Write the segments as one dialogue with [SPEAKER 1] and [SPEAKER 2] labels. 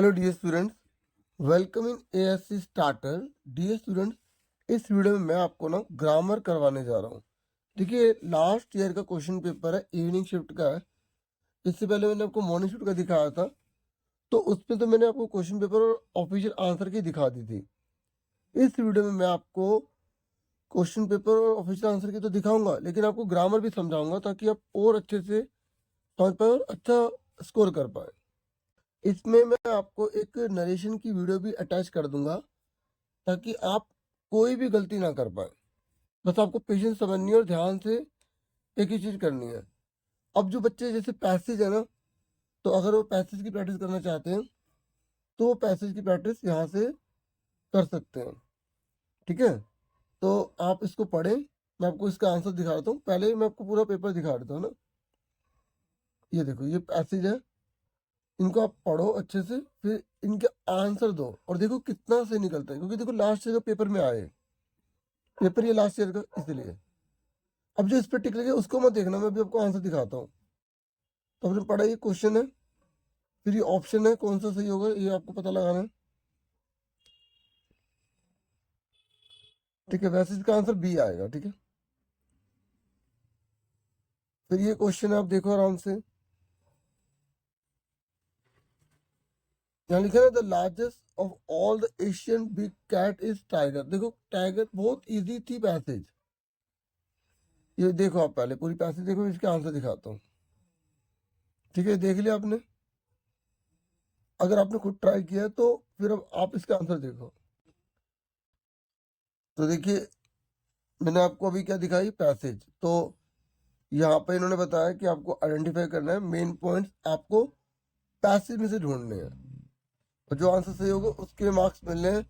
[SPEAKER 1] Hello dear students, welcome in ASC starter. Dear students, इस video में मैं आपको ना ग्रामर करवाने जा रहा हूँ। देखिए, लास्ट ईयर का क्वेश्चन पेपर है, इवनिंग शिफ्ट का है। इससे पहले मैंने आपको मॉर्निंग शिफ्ट का दिखाया था, तो उसमें तो मैंने आपको क्वेश्चन पेपर और ऑफिशियल आंसर की दिखा दी थी। इस वीडियो में मैं आपको क्वेश्चन पेपर और ऑफिशियल आंसर की तो दिखाऊंगा, लेकिन आपको ग्रामर भी समझाऊंगा ताकि आप और अच्छे से समझ पाए और अच्छा स्कोर कर पाए। इसमें मैं आपको एक नरेशन की वीडियो भी अटैच कर दूंगा ताकि आप कोई भी गलती ना कर पाए। बस आपको पेशेंस समझनी है और ध्यान से एक ही चीज करनी है। अब जो बच्चे जैसे पैसेज है ना, तो अगर वो पैसेज की प्रैक्टिस करना चाहते हैं तो वो पैसेज की प्रैक्टिस यहाँ से कर सकते हैं। ठीक है, तो आप इसको पढ़ें। मैं आपको इसका आंसर दिखा देता हूँ। पहले मैं आपको पूरा पेपर दिखा देता हूँ ना। ये देखो, ये पैसेज है, इनको आप पढ़ो अच्छे से, फिर इनके आंसर दो और देखो कितना सही निकलता है, क्योंकि देखो लास्ट ईयर का पेपर में आए, पेपर ये लास्ट ईयर का, इसलिए अब जो इस पर टिक लगे उसको मत देखना, मैं भी आपको आंसर दिखाता हूँ। तो आपने पढ़ा, ये क्वेश्चन है, फिर ये ऑप्शन है, कौन सा सही होगा ये आपको पता लगाना है। ठीक है, वैसे इसका आंसर बी आएगा। ठीक है, फिर ये क्वेश्चन है, आप देखो आराम से। यहाँ लिखा है the largest of all the Asian big cat is tiger. देखो टाइगर बहुत इजी थी पैसेज। ये देखो, आप पहले पूरी पैसेज देखो, इसके आंसर दिखाता हूँ। ठीक है, देख लिया आपने। अगर आपने खुद ट्राई किया है तो फिर अब आप इसका आंसर देखो। तो देखिए, मैंने आपको अभी क्या दिखाई, पैसेज। तो यहाँ पे इन्होंने बताया कि आपको आइडेंटिफाई करना है, मेन पॉइंट्स आपको पैसेज में से ढूंढने हैं, और जो आंसर सही होगा उसके मार्क्स मिलने हैं।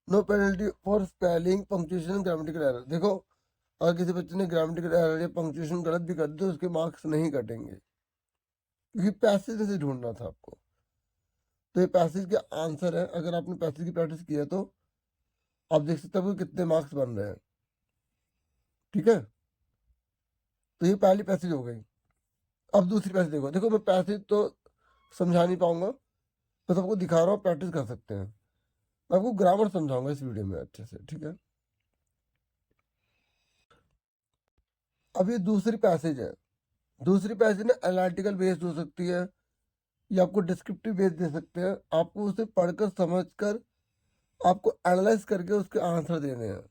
[SPEAKER 1] No penalty for spelling, punctuation, grammatical error. देखो, अगर किसी बच्चे ने ग्रामेटिकल एरर या पंक्चुएशन गलत भी कर दी तो उसके मार्क्स नहीं कटेंगे, क्योंकि पैसेज में से ढूंढना था आपको। तो ये पैसेज के आंसर है। अगर आपने पैसेज की प्रैक्टिस की है तो आप देख सकते हो कि कितने मार्क्स बन रहे हैं। ठीक है, तो ये पहली पैसेज हो गई। अब दूसरी पैसेज देखो। देखो, मैं पैसेज तो समझा नहीं पाऊंगा, बस आपको दिखा रहा हूँ, प्रैक्टिस कर सकते हैं। मैं आपको ग्रामर समझाऊंगा इस वीडियो में अच्छे से। ठीक है, अब ये दूसरी पैसेज है। दूसरी पैसेज ना एनालिटिकल बेस्ड हो सकती है या आपको डिस्क्रिप्टिव बेस्ड दे सकते हैं। आपको उसे पढ़कर समझकर आपको एनालाइज करके उसके आंसर देने हैं।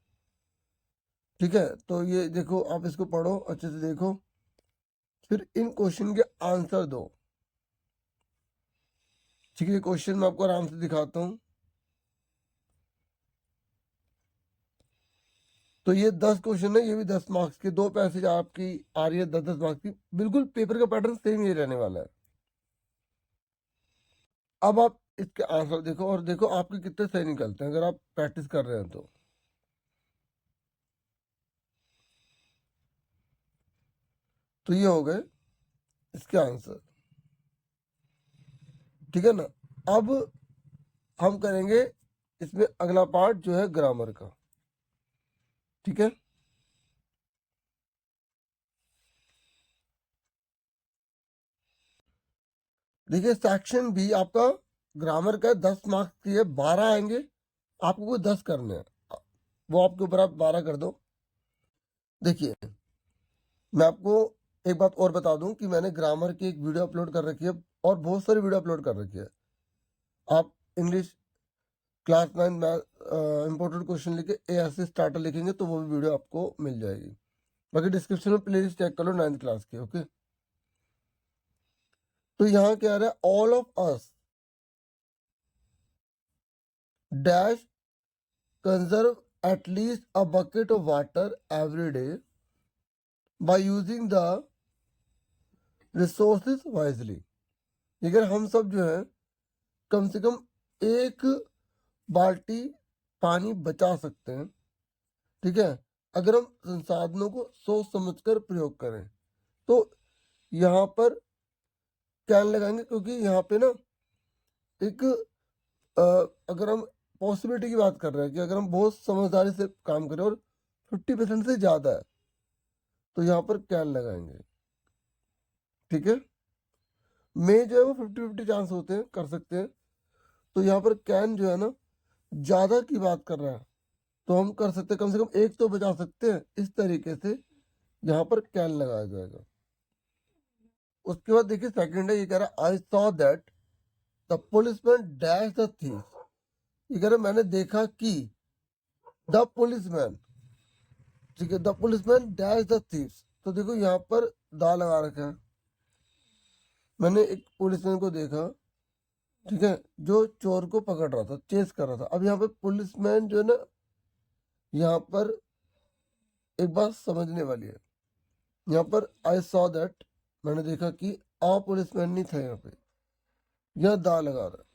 [SPEAKER 1] ठीक है, तो ये देखो, आप इसको पढ़ो अच्छे से, देखो, फिर इन क्वेश्चन के आंसर दो। ठीक है, क्वेश्चन मैं आपको आराम से दिखाता हूँ। तो ये 10 क्वेश्चन है, ये भी 10 मार्क्स के, दो पैसेज आपकी आ रही है 10-10 मार्क्स की। बिल्कुल पेपर का पैटर्न सेम ही रहने वाला है। अब आप इसके आंसर देखो और देखो आपके कितने सही निकलते हैं अगर आप प्रैक्टिस कर रहे हैं तो। तो ये हो गए इसके आंसर। ठीक है ना। अब हम करेंगे इसमें अगला पार्ट जो है ग्रामर का। ठीक है, देखिए, सेक्शन बी आपका ग्रामर का 10 मार्क्स की है, 12 आएंगे आपको, कोई 10 करने हैं, वो आपके ऊपर, आप 12 कर दो। देखिए, मैं आपको एक बात और बता दूं कि मैंने ग्रामर की एक वीडियो अपलोड कर रखी है और बहुत सारी वीडियो अपलोड कर रखी है। आप इंग्लिश क्लास 9 इंपोर्टेंट क्वेश्चन लिखे एएससी स्टार्टर लिखेंगे तो वो भी वीडियो आपको मिल जाएगी। बाकी डिस्क्रिप्शन में प्लेलिस्ट चेक कर लो 9th क्लास की। ओके, तो यहाँ क्या आ रहा है, all of us dash conserve at least a bucket of water every day by using the resources wisely. अगर हम सब जो है कम से कम एक बाल्टी पानी बचा सकते हैं, ठीक है, अगर हम संसाधनों को सोच समझकर प्रयोग करें, तो यहाँ पर कैन लगाएंगे, क्योंकि यहाँ पे ना एक अ, अगर हम पॉसिबिलिटी की बात कर रहे हैं कि अगर हम बहुत समझदारी से काम करें और 50% से ज़्यादा है तो यहाँ पर कैन लगाएंगे। ठीक है, में जो है वो 50-50 चांस होते हैं, कर सकते हैं। तो यहाँ पर कैन जो है ना ज्यादा की बात कर रहा है, तो हम कर सकते हैं, कम से कम एक तो बचा सकते हैं, इस तरीके से यहाँ पर कैन लगाया जाएगा। उसके बाद देखिए सेकंड है, ये कह रहा है I saw that the policeman dash the thief. ये कह रहा है मैंने देखा कि द पुलिसमैन, ठीक है, the policeman dash the thieves. तो देखो यहाँ पर दा लगा रखा है, मैंने एक पुलिसमैन को देखा, ठीक है, जो चोर को पकड़ रहा था, चेस कर रहा था। अब यहाँ पे पुलिसमैन जो है ना, यहाँ पर एक बात समझने वाली है, यहाँ पर आई सॉ दैट मैंने देखा कि आ पुलिसमैन नहीं था यहाँ पे, यहाँ दा लगा रहा है।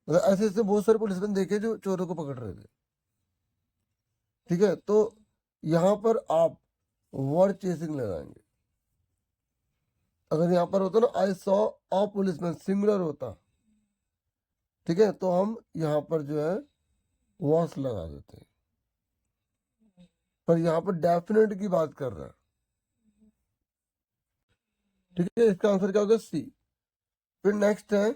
[SPEAKER 1] मतलब ऐसे ऐसे बहुत सारे पुलिसमैन देखे जो चोरों को पकड़ रहे थे, ठीक है। तो यहाँ पर आप वर्ड चेसिंग लगाएंगे। अगर यहाँ पर होता ना I saw a policeman singular होता, ठीक है, तो हम यहाँ पर जो है वॉस लगा देते हैं, पर यहाँ पर डेफिनेट की बात कर रहा है, ठीक है। इसका आंसर क्या होगा? सी। फिर नेक्स्ट है,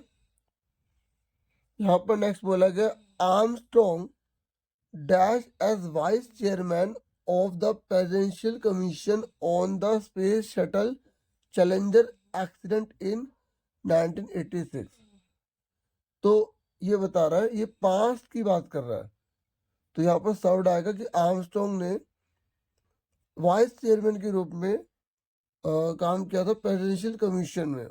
[SPEAKER 1] यहाँ पर नेक्स्ट बोला गया Armstrong dash as vice chairman of the presidential commission on the space shuttle Challenger accident in 1986। तो ये बता रहा है, ये पास्ट की बात कर रहा है, तो यहाँ पर सर्वड आएगा कि आर्मस्ट्रॉन्ग ने वाइस चेयरमैन के रूप में काम किया था प्रेसिडेंशियल कमीशन में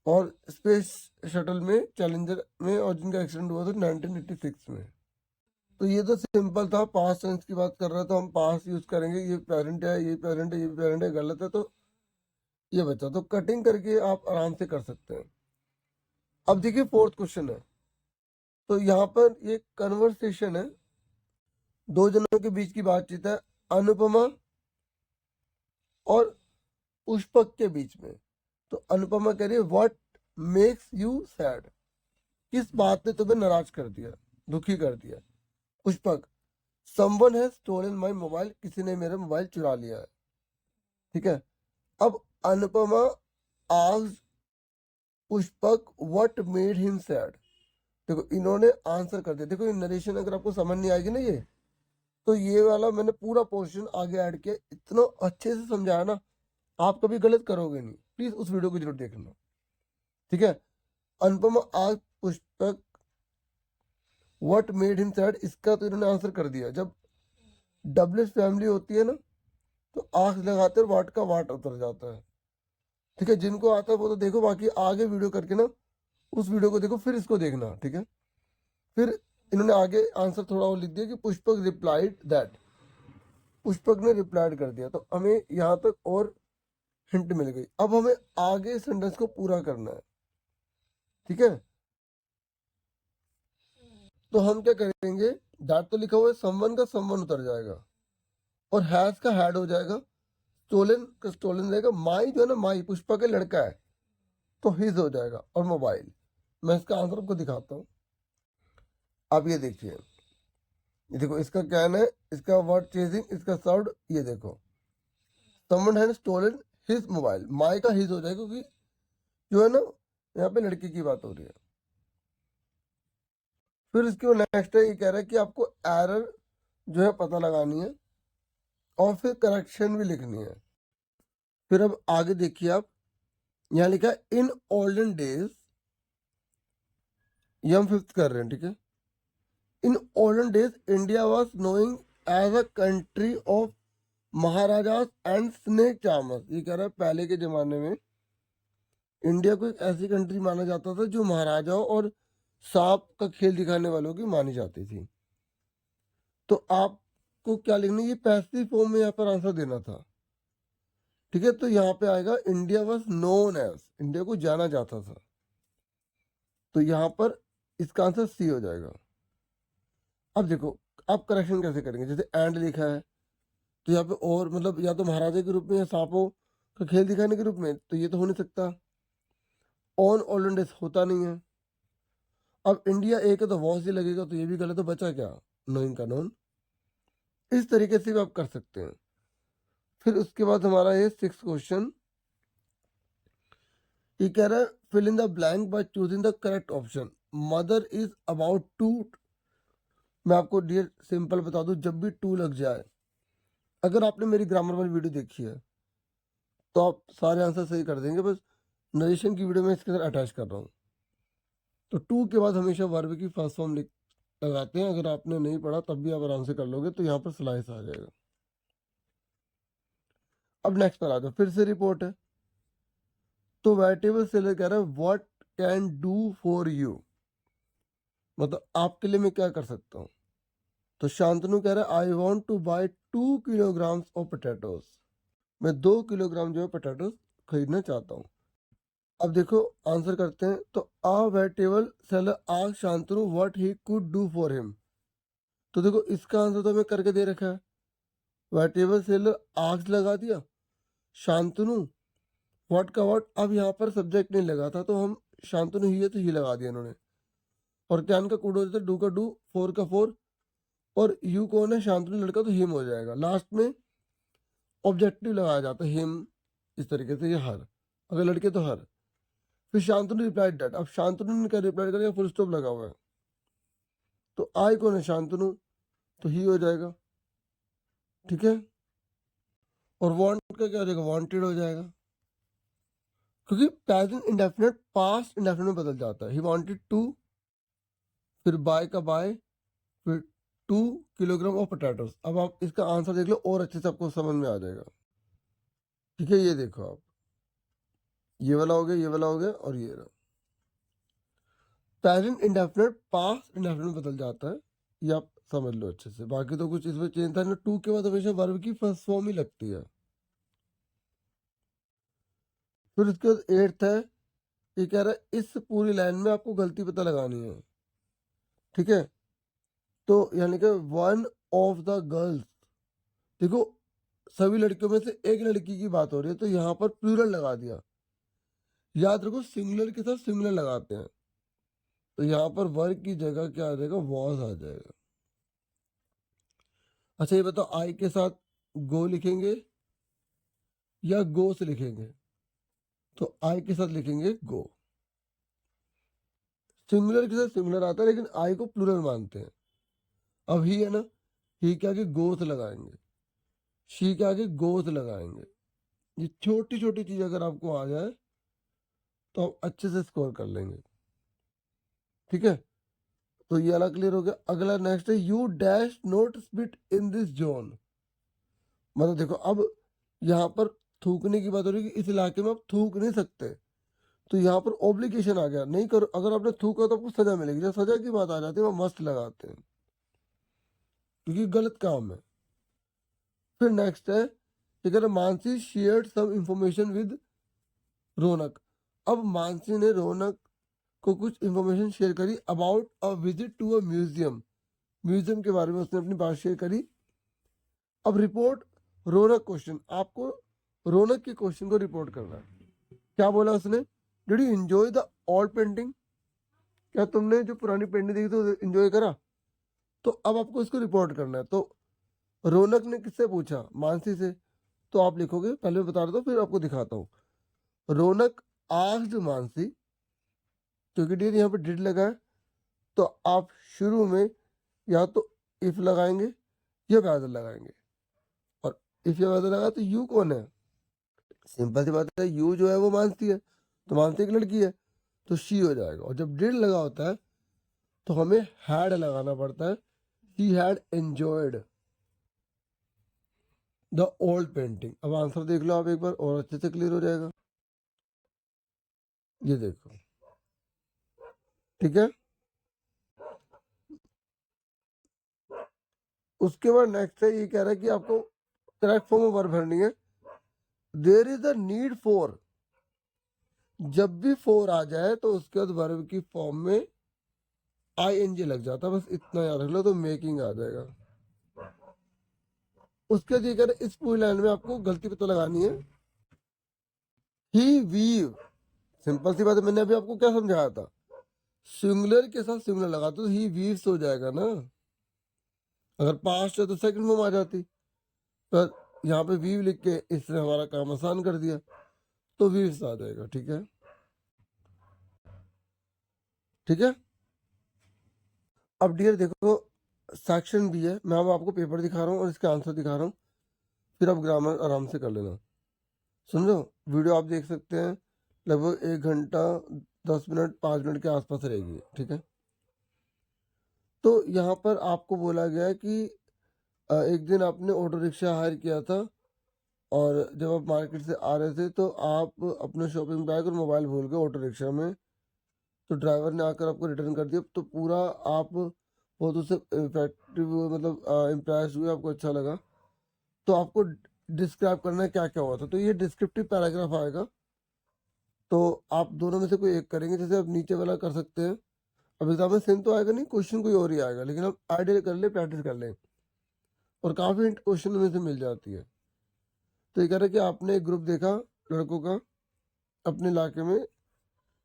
[SPEAKER 1] और स्पेस शटल में चैलेंजर में, और जिनका एक्सीडेंट हुआ था 1986 में। तो ये तो सिंपल था, पास्ट टेंस की बात कर रहा है तो हम पास्ट यूज करेंगे। ये पेरेंट है, ये पेरेंट है, ये पेरेंट है, गलत है तो ये बचा। तो कटिंग करके आप आराम से कर सकते हैं। अब देखिए फोर्थ क्वेश्चन है, तो यहाँ पर ये कन्वर्सेशन है, दो जनों के बीच की बातचीत है, अनुपमा और पुष्पक के बीच में। तो अनुपमा कह रही है व्हाट मेक्स यू सैड, किस बात ने तुम्हें नाराज कर दिया, दुखी कर दिया। Pushpak, someone has stolen my mobile, किसी ने मेरा मोबाइल चुरा लिया है, ठीक है। अब Anupama asked Pushpak what made him sad. देखो इन्होंने आंसर कर दिया। देखो ये नरेशन अगर आपको समझ नहीं आएगी ना, ये तो ये वाला मैंने पूरा पोर्शन आगे ऐड किया, इतना अच्छे से समझाया ना, आप कभी गलत करोगे नहीं। प्लीज उस वीडियो को जरूर देखना, ठीक है। Anupama asked Pushpak what made him sad, इसका तो इन्होंने आंसर कर दिया। जब डबलिश फैमिली होती है ना, तो आंख लगाते वाट का वाट उतर जाता है, ठीक है। जिनको आता है वो तो देखो, बाकी आगे वीडियो करके ना उस वीडियो को देखो, फिर इसको देखना, ठीक है। फिर इन्होंने आगे आंसर थोड़ा और लिख दिया कि पुष्पक रिप्लाइड दैट, पुष्पक ने रिप्लाइड कर दिया। तो हमें यहाँ तक और हिंट मिल गई। अब हमें आगे सेंटेंस को पूरा करना है, ठीक है। तो हम क्या करेंगे, दैट तो लिखा हुआ है, समवन का समवन उतर जाएगा और हैज का हैड हो जाएगा, स्टोलन का स्टोलन रहेगा, माई जो है ना, माई पुष्पा का लड़का है तो हिज हो जाएगा, और मोबाइल। मैं इसका आंसर आपको दिखाता हूँ। आप ये देखिए, ये देखो इसका कैन है, इसका वर्ड चेजिंग, इसका साउंड, ये देखो someone has stolen his mobile, my का हिज हो जाएगा क्योंकि जो है ना यहाँ पे लड़के की बात हो रही है। फिर इसके नेक्स्ट है, ये कह रहा है कि आपको एरर जो है पता लगानी है और फिर करेक्शन भी लिखनी है। फिर अब आगे देखिए आप, यहाँ लिखा है इन ओल्डन डेज, ये हम फिफ्थ कर रहे हैं, ठीक है। In olden days India was knowing as a country of maharajas and snake charmers. ये कह रहा है पहले के जमाने में इंडिया को एक ऐसी कंट्री माना जाता था जो महाराजाओं और सांप का खेल दिखाने वालों की मानी जाती थी। तो आपको क्या लिखना है, ये पैसिव फॉर्म में यहाँ पर आंसर देना था, ठीक है। तो यहाँ पे आएगा India was known as, India को जाना जाता था, तो यहाँ पर इसका आंसर सी हो जाएगा। अब देखो आप करेक्शन कैसे करेंगे, जैसे एंड लिखा है तो यहाँ पे और मतलब या तो महाराजा के रूप में या सांपों का खेल दिखाने के रूप में, तो ये तो हो नहीं सकता। ऑन ओल्डन डेज होता नहीं है। अब इंडिया एक है तो वॉज ही लगेगा, तो ये भी गलत, तो बचा क्या, नोइंग का नोन। इस तरीके से भी आप कर सकते हैं। फिर उसके बाद हमारा ये सिक्स क्वेश्चन, ये कह रहा है fill in the blank by choosing the correct option. Mother is about to, मैं आपको डियर सिंपल बता दूं, जब भी टू लग जाए, अगर आपने मेरी ग्रामर वाली वीडियो देखी है तो आप सारे आंसर सही कर देंगे। बस नरेशन की वीडियो में इसके साथ अटैच कर रहा हूँ। तो टू के बाद हमेशा वर्ब की फर्स्ट फॉर्म लगाते हैं। अगर आपने नहीं पढ़ा तब भी आप आराम से कर लोगे, तो यहाँ पर स्लाइस आ जाएगा। अब नेक्स्ट पर आ जाओ, फिर से रिपोर्ट है। तो वेजिटेबल सेलर कह रहा है what can do for you, मतलब आपके लिए मैं क्या कर सकता हूँ। तो शांतनु कह रहा है I want to buy 2 kilogram of potatoes, मैं 2 किलोग्राम जो है पोटैटोज खरीदना चाहता हूँ। अब देखो आंसर करते हैं। तो a vegetable seller asked Shantanu what he could do for him, तो देखो इसका आंसर तो हमें करके दे रखा है। वेजिटेबल सेलर आस्क्ड लगा दिया, शांतनु व्हाट का व्हाट, अब यहाँ पर सब्जेक्ट नहीं लगा था तो हम शांतनु ही है तो ही लगा दिया इन्होंने। और कैन का कुड हो जाता है, डू का डू, फोर का फोर, और यू कौन है, शांतनु लड़का, तो हिम हो जाएगा। लास्ट में ऑब्जेक्टिव लगाया जाता है हिम, इस तरीके से, ये हर, अगर लड़के तो हर। फिर शांतनु रिप्लाई डेट, अब शांतनु ने क्या रिप्लाई करेगा, फुल स्टॉप लगा हुआ है। तो आई कौन है, शांतनु, तो ही हो जाएगा। ठीक है। और वांट का क्या हो जाएगा, वांटेड हो जाएगा, क्योंकि प्रेजेंट इंडेफिनिट पास्ट इंडेफिनिट में बदल जाता है। ही वांटेड टू, फिर बाय का बाय, फिर 2 किलोग्राम ऑफ पोटैटोज। अब आप इसका आंसर देख लो और अच्छे से आपको समझ में आ जाएगा। ठीक है, ये देखो आप, ये वाला हो गया, ये वाला हो गया, और ये रहा। प्रेजेंट इंडेफिनिट पास्ट इंडेफिनिट में बदल जाता है, ये आप समझ लो अच्छे से। बाकी तो कुछ इसमें चेंज था ना, टू के बाद हमेशा वर्ब की फर्स्ट फॉर्म ही लगती है। फिर उसके बाद एट्थ है, ये कह रहा है इस पूरी लाइन में आपको गलती पता लगानी है। ठीक है। तो यानी कि वन ऑफ द गर्ल्स, देखो सभी लड़कियों में से एक लड़की की बात हो रही है तो यहाँ पर प्लूरल लगा दिया। याद रखो सिंगुलर के साथ सिंगुलर लगाते हैं, तो यहाँ पर वर्ग की जगह क्या आ जाएगा, वॉज आ जाएगा। अच्छा ये बताओ, आई के साथ गो लिखेंगे या गो से लिखेंगे, तो आई के साथ लिखेंगे गो। सिंगुलर के साथ सिंगुलर आता है लेकिन आई को प्लूरल मानते हैं। अब ही है ना, ही के आगे गोथ लगाएंगे, शी के आगे गोथ लगाएंगे। ये छोटी छोटी चीज अगर आपको आ जाए तो आप अच्छे से स्कोर कर लेंगे। ठीक है, तो ये वाला क्लियर हो गया। अगला नेक्स्ट है you dash note spit in this zone, मतलब देखो अब यहाँ पर थूकने की बात हो रही है कि इस इलाके में आप थूक नहीं सकते, तो यहाँ पर ऑब्लिगेशन आ गया, नहीं करो। अगर आपने थूका तो आपको सजा मिलेगी। जब सजा की बात आ जाती है वो मस्त लगाते हैं क्योंकि गलत काम है। फिर नेक्स्ट है, अगर Mansi shared some information with Raunak, अब मानसी ने रौनक को कुछ इंफॉर्मेशन शेयर करी about a visit to a museum, museum के बारे में उसने अपनी बात शेयर करी। अब रिपोर्ट रौनक क्वेश्चन, आपको रौनक के क्वेश्चन को रिपोर्ट करना है। क्या बोला उसने, did you enjoy the old painting, क्या तुमने जो पुरानी पेंटिंग देखी तो एंजॉय करा, तो अब आपको इसको रिपोर्ट करना है। तो रौनक ने किससे पूछा, मानसी से, तो आप लिखोगे, पहले बता रहा था फिर आपको दिखाता हूँ। रौनक आस्क्ड मानसी, क्योंकि डियर यहाँ पे डिड लगा है तो आप शुरू में या तो इफ लगाएंगे या वेदर लगाएंगे। और इफ या वेदर लगा तो यू कौन है, सिंपल सी बात है, यू जो है वो मानसी है, तो मानसी एक लड़की है तो शी हो जाएगा। और जब डिड लगा होता है तो हमें हैड लगाना पड़ता है, she had enjoyed the old painting. अब आंसर देख लो आप एक बार और अच्छे से क्लियर हो जाएगा। ये देखो, ठीक है। उसके बाद नेक्स्ट है, ये कह रहा है कि आपको करेक्ट फॉर्म में वर्ब भरनी है। There is a need for, जब भी फोर आ जाए तो उसके बाद वर्ब की फॉर्म में आई एन जी लग जाता है, बस इतना याद रख लो तो मेकिंग आ जाएगा। उसके बाद ये कह रहे इस पूरी लाइन में आपको गलती पता लगानी है। ही वीव, सिंपल सी बात है, मैंने अभी आपको क्या समझाया था, सिंगुलर के साथ सिंगुलर लगा तो ही वीव्स हो जाएगा ना। अगर पास्ट है तो सेकंड फॉर्म आ जाती, पर यहाँ पे वीव लिख के इसने हमारा काम आसान कर दिया, तो वीव्स आ जाएगा। ठीक है, ठीक है। अब डियर देखो, सेक्शन भी है, मैं अब आपको पेपर दिखा रहा हूँ और इसके आंसर दिखा रहा हूँ, फिर आप ग्रामर आराम से कर लेना। समझो, वीडियो आप देख सकते हैं, लगभग 1 घंटा 10 मिनट 5 मिनट के आसपास रहेगी, ठीक है। तो यहाँ पर आपको बोला गया है कि एक दिन आपने ऑटो रिक्शा हायर किया था, और जब आप मार्केट से आ रहे थे तो आप अपना शॉपिंग बैग और मोबाइल भूल गए ऑटो रिक्शा में। तो ड्राइवर ने आकर आपको रिटर्न कर दिया, तो पूरा आप बहुत उससे इफेक्टिव, मतलब इम्प्रेस हुए, आपको अच्छा लगा। तो आपको डिस्क्राइब करना है क्या क्या हुआ था, तो ये डिस्क्रिप्टिव पैराग्राफ आएगा। तो आप दोनों में से कोई एक करेंगे, जैसे आप नीचे वाला कर सकते हैं। अब एग्जाम में सेम तो आएगा नहीं, क्वेश्चन कोई और ही आएगा, लेकिन हम आइडिया कर ले, प्रैक्टिस कर लें, और काफ़ी हिंट क्वेश्चन में से मिल जाती है। तो ये कह रहा है कि आपने एक ग्रुप देखा लड़कों का अपने इलाके में,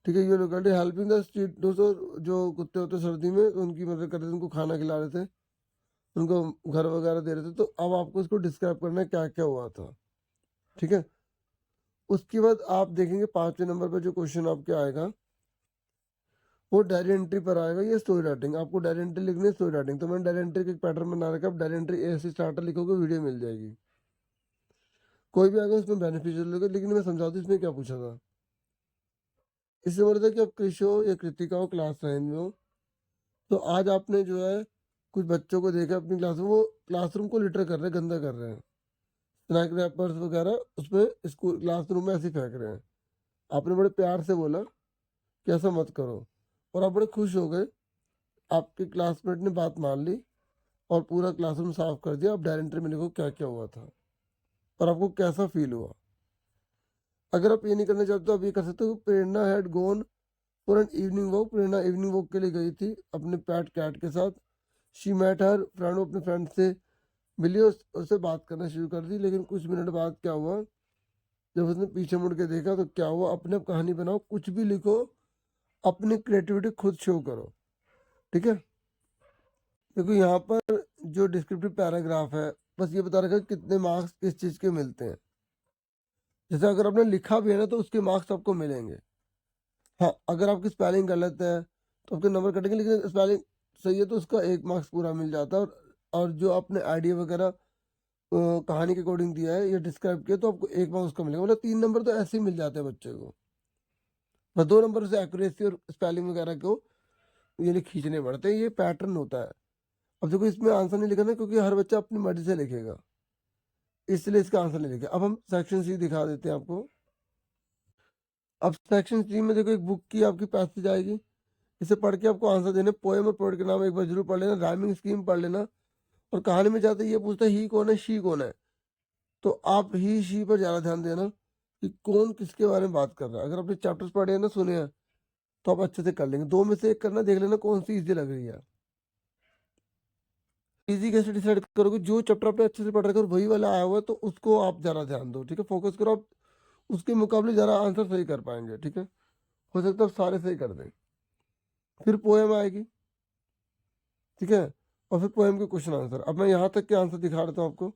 [SPEAKER 1] ठीक है। ये लोग करते हेल्पिंग द स्ट्रीट, दोस्तों जो कुत्ते होते हैं सर्दी में, तो उनकी मदद कर रहे थे, उनको खाना खिला रहे थे, उनको घर वगैरह दे रहे थे। तो अब आपको इसको डिस्क्राइब करना है क्या क्या हुआ था, ठीक है। उसके बाद आप देखेंगे 5वें नंबर पर जो क्वेश्चन आपके आएगा वो डायरी एंट्री पर आएगा, ये स्टोरी राइटिंग। आपको डायरी एंट्री लिखनी है, स्टोरी राइटिंग। तो मैंने डायरी एंट्री का एक पैटर्न बना रखा है, आप डायरी एंट्री ए से स्टार्टर लिखोगे, वीडियो मिल जाएगी। कोई भी आएगा उसमें बेनिफिशियल होगा, लेकिन मैं समझा दूँ इसमें क्या पूछा था। इससे बोला था कि आप कृष हो या कृतिका हो, क्लास 9 में हो, तो आज आपने जो है कुछ बच्चों को देखा अपनी क्लास में, वो क्लासरूम को लिटर कर रहे हैं, गंदा कर रहे हैं, स्नैक रैपर्स वगैरह उसमें स्कूल क्लासरूम में ऐसे ही फेंक रहे हैं। आपने बड़े प्यार से बोला कि ऐसा मत करो, और आप बड़े खुश हो गए, आपके क्लासमेट ने बात मान ली और पूरा क्लासरूम साफ कर दिया। आप डायरेक्टरी में लिखो क्या क्या हुआ था और आपको कैसा फील हुआ। अगर आप ये नहीं करना चाहते तो आप ये कर सकते हो, Prerna had gone for an evening walk. Prerna evening walk के लिए गई थी अपने पैट कैट के साथ। शी मेट हर फ्रेंड, अपने फ्रेंड से मिली, उससे बात करना शुरू कर दी। लेकिन कुछ मिनट बाद क्या हुआ, जब उसने पीछे मुड़ के देखा तो क्या हुआ। अपने आप कहानी बनाओ, कुछ भी लिखो, अपनी क्रिएटिविटी खुद शो करो, ठीक है। देखो यहाँ पर जो डिस्क्रिप्टिव पैराग्राफ है, बस ये बता रखा है कितने मार्क्स किस चीज़ के मिलते हैं। जैसे अगर आपने लिखा भी है ना तो उसके मार्क्स आपको मिलेंगे। हाँ, अगर आपकी स्पेलिंग गलत है तो आपके नंबर कटेंगे, लेकिन स्पेलिंग सही है तो उसका 1 मार्क्स पूरा मिल जाता है। और जो आपने आइडिया वगैरह कहानी के अकॉर्डिंग दिया है या डिस्क्राइब किया, तो आपको 1 मार्क्स उसका मिलेगा। मतलब 3 नंबर तो ऐसे ही मिल जाते हैं बच्चे को, बस 2 नंबर से एक्यूरेसी और स्पेलिंग वगैरह को ये लिए खींचने पड़ते हैं, ये पैटर्न होता है। अब देखो इसमें आंसर नहीं लिखा ना, क्योंकि हर बच्चा अपनी मर्जी से लिखेगा, इसलिए इसका आंसर नहीं लिखा। अब हम सेक्शन सी दिखा देते हैं आपको। अब सेक्शन सी में देखो एक बुक की आपकी पैसेज आएगी, इसे पढ़ के आपको आंसर देने। पोएम और पोएट के नाम एक बार जरूर पढ़ लेना, राइमिंग स्कीम पढ़ लेना। और कहानी में जाते ये पूछता है ही कौन है, शी कौन है, तो आप ही शी पर ज़्यादा ध्यान देना कि कौन किसके बारे में बात कर रहा है। अगर आपने चैप्टर्स पढ़े हैं ना, सुने हैं, तो आप अच्छे से कर लेंगे। 2 में से 1 करना, देख लेना कौन सी इजी लग रही है। इजी कैसे डिसाइड करोगे, जो चैप्टर आपने अच्छे से पढ़ रखा है और वही वाला आया हुआ है तो उसको आप ज़्यादा ध्यान दो, ठीक है। फोकस करो, आप उसके मुकाबले ज़्यादा आंसर सही कर पाएंगे, ठीक है। हो सकता है आप सारे सही कर दें। फिर पोएम आएगी, ठीक है, और फिर पोएम के क्वेश्चन आंसर। अब मैं यहाँ तक के आंसर दिखा देता हूँ आपको,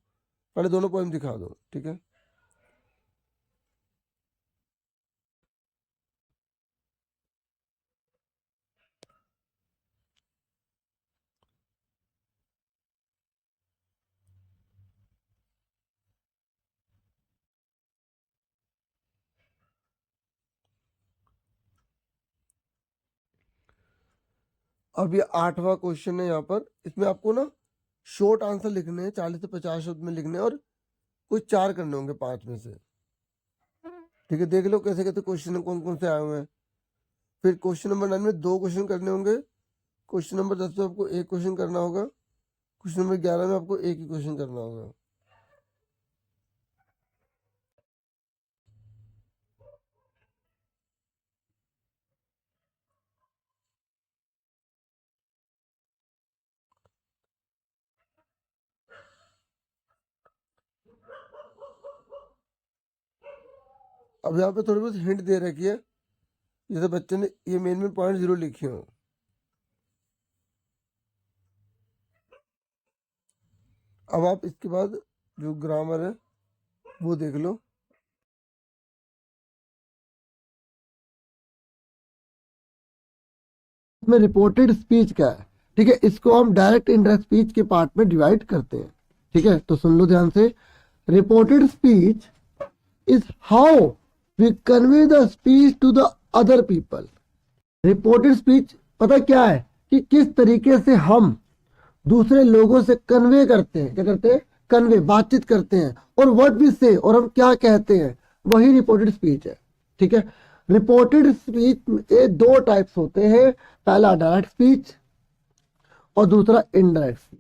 [SPEAKER 1] पहले दोनों पोएम दिखा दो, ठीक है। अब ये 8वां क्वेश्चन है यहाँ पर। इसमें आपको ना शॉर्ट आंसर लिखने हैं, 40 से 50 शब्द में लिखने हैं, और कुछ 4 करने होंगे 5 में से, ठीक है। देख लो कैसे कैसे क्वेश्चन कौन कौन से आए हुए हैं। फिर क्वेश्चन नंबर 9 में 2 क्वेश्चन करने होंगे। क्वेश्चन नंबर 10 में आपको 1 क्वेश्चन करना होगा। क्वेश्चन नंबर 11 में आपको 1 ही क्वेश्चन करना होगा। अब यहाँ पे थोड़ी बहुत हिंट दे रखी है, जैसे बच्चे ने ये मेन मेन पॉइंट जरूर लिखे हो। अब आप इसके बाद जो ग्रामर है वो देख लो। इसमें रिपोर्टेड स्पीच क्या है, ठीक है, इसको हम डायरेक्ट इनडायरेक्ट स्पीच के पार्ट में डिवाइड करते हैं। ठीक है, तो सुन लो ध्यान से। Reported speech is how we convey the speech to the other people. Reported speech पता क्या है कि किस तरीके से हम दूसरे लोगों से कन्वे करते हैं। क्या करते हैं? कन्वे, बातचीत करते हैं। और व्हाट वी से, और हम क्या कहते हैं, वही रिपोर्टेड स्पीच है। ठीक है, रिपोर्टेड स्पीच में दो टाइप्स होते हैं, पहला डायरेक्ट स्पीच और दूसरा इनडायरेक्ट स्पीच।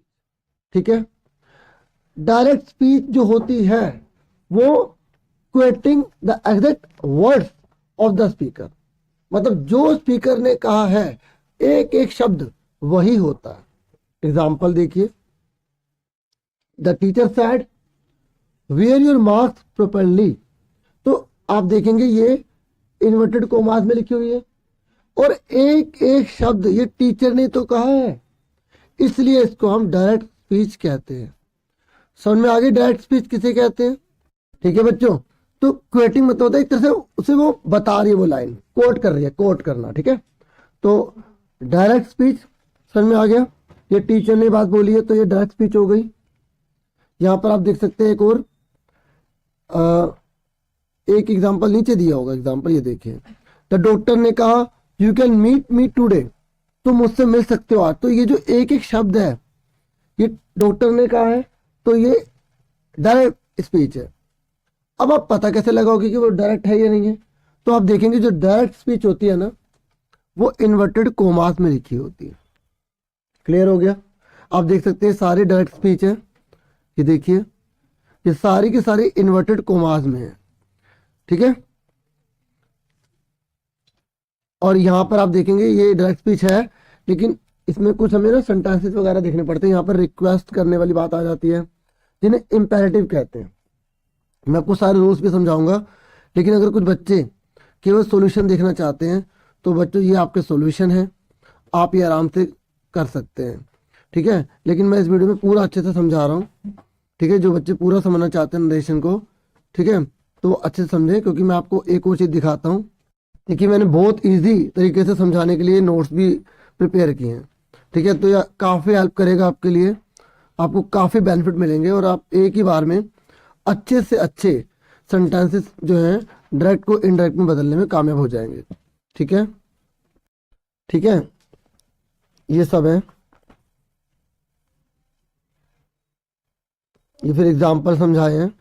[SPEAKER 1] ठीक है, डायरेक्ट स्पीच जो होती है वो quoting the exact words of the speaker, मतलब जो स्पीकर ने कहा है एक एक शब्द वही होता है। एग्जाम्पल देखिए, the teacher said wear your masks properly. तो आप देखेंगे ये इन्वर्टेड कोमास में लिखी हुई है और एक एक शब्द ये टीचर ने तो कहा है, इसलिए इसको हम डायरेक्ट स्पीच कहते हैं। समझ में आ गई डायरेक्ट स्पीच किसे कहते हैं? ठीक है बच्चों, तो क्वेटिंग मतलब होता है एक तरह से उसे वो बता रही है, वो लाइन कोट कर रही है, कोट करना। ठीक है, तो डायरेक्ट स्पीच समझ में आ गया। ये टीचर ने बात बोली है तो ये डायरेक्ट स्पीच हो गई। यहां पर आप देख सकते हैं एक और एक एग्जांपल नीचे दिया होगा। एग्जांपल ये देखिए, द डॉक्टर ने कहा you can meet me today, तुम मुझसे मिल सकते हो आज। तो ये जो एक एक शब्द है ये डॉक्टर ने कहा है, तो ये डायरेक्ट स्पीच है। अब आप पता कैसे लगाओगे कि वो डायरेक्ट है या नहीं है? तो आप देखेंगे जो डायरेक्ट स्पीच होती है ना वो इन्वर्टेड कोमास में लिखी होती है। क्लियर हो गया? आप देख सकते हैं सारी डायरेक्ट स्पीच है, ये देखिए ये सारी की सारी इन्वर्टेड कोमास में है। ठीक है, और यहां पर आप देखेंगे ये डायरेक्ट स्पीच है, लेकिन इसमें कुछ हमें ना सेंटेंसेस वगैरह देखने पड़ते हैं। यहाँ पर रिक्वेस्ट करने वाली बात आ जाती है जिन्हें इम्पेरेटिव कहते हैं। मैं आपको सारे रूल्स भी समझाऊंगा, लेकिन अगर कुछ बच्चे केवल सॉल्यूशन देखना चाहते हैं तो बच्चों ये आपके सॉल्यूशन है, आप ये आराम से कर सकते हैं। ठीक है, लेकिन मैं इस वीडियो में पूरा अच्छे से समझा रहा हूँ। ठीक है, जो बच्चे पूरा समझना चाहते हैं नरेशन को, ठीक है, तो वो अच्छे से समझें, क्योंकि मैं आपको एक और चीज़ दिखाता हूँ। देखिए मैंने बहुत ईजी तरीके से समझाने के लिए नोट्स भी प्रिपेयर किए हैं। ठीक है, तो यह काफ़ी हेल्प करेगा आपके लिए, आपको काफ़ी बेनिफिट मिलेंगे और आप एक ही बार में अच्छे से अच्छे सेंटेंसेस जो हैं डायरेक्ट को इनडायरेक्ट में बदलने में कामयाब हो जाएंगे। ठीक है, ठीक है, ये सब है। ये फिर एग्जाम्पल समझाए हैं,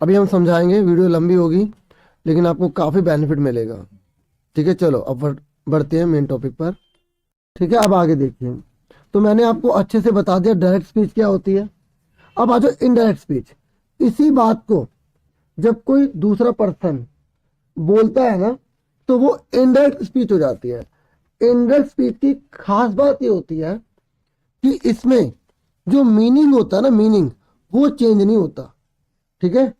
[SPEAKER 1] अभी हम समझाएंगे, वीडियो लंबी होगी लेकिन आपको काफ़ी बेनिफिट मिलेगा। ठीक है, चलो अब बढ़ते हैं मेन टॉपिक पर। ठीक है, अब आगे देखिए, तो मैंने आपको अच्छे से बता दिया डायरेक्ट स्पीच क्या होती है। अब आ जाओ इनडायरेक्ट स्पीच। इसी बात को जब कोई दूसरा पर्सन बोलता है ना तो वो इनडायरेक्ट स्पीच हो जाती है। इनडायरेक्ट स्पीच की खास बात ये होती है कि इसमें जो मीनिंग होता है ना, मीनिंग वो चेंज नहीं होता। ठीक है,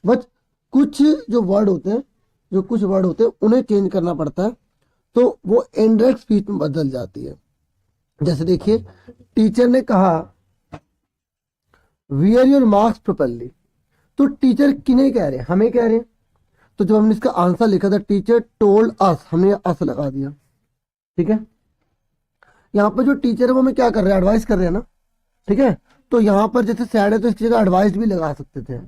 [SPEAKER 1] बस कुछ जो वर्ड होते हैं, जो कुछ वर्ड होते हैं उन्हें चेंज करना पड़ता है, तो वो इनडायरेक्ट स्पीच में बदल जाती है। जैसे देखिए, टीचर ने कहा वियर योर मार्क्स प्रॉपर्ली, तो टीचर किन्हें कह रहे हैं? हमें कह रहे हैं। तो जब हमने इसका आंसर लिखा था टीचर टोल्ड अस, हमने अस लगा दिया। ठीक है, यहाँ पर जो टीचर है वो हमें क्या कर रहे हैं? एडवाइस कर रहे हैं ना। ठीक है, तो यहाँ पर जैसे सैड है तो इसकी जगह एडवाइस भी लगा सकते थे।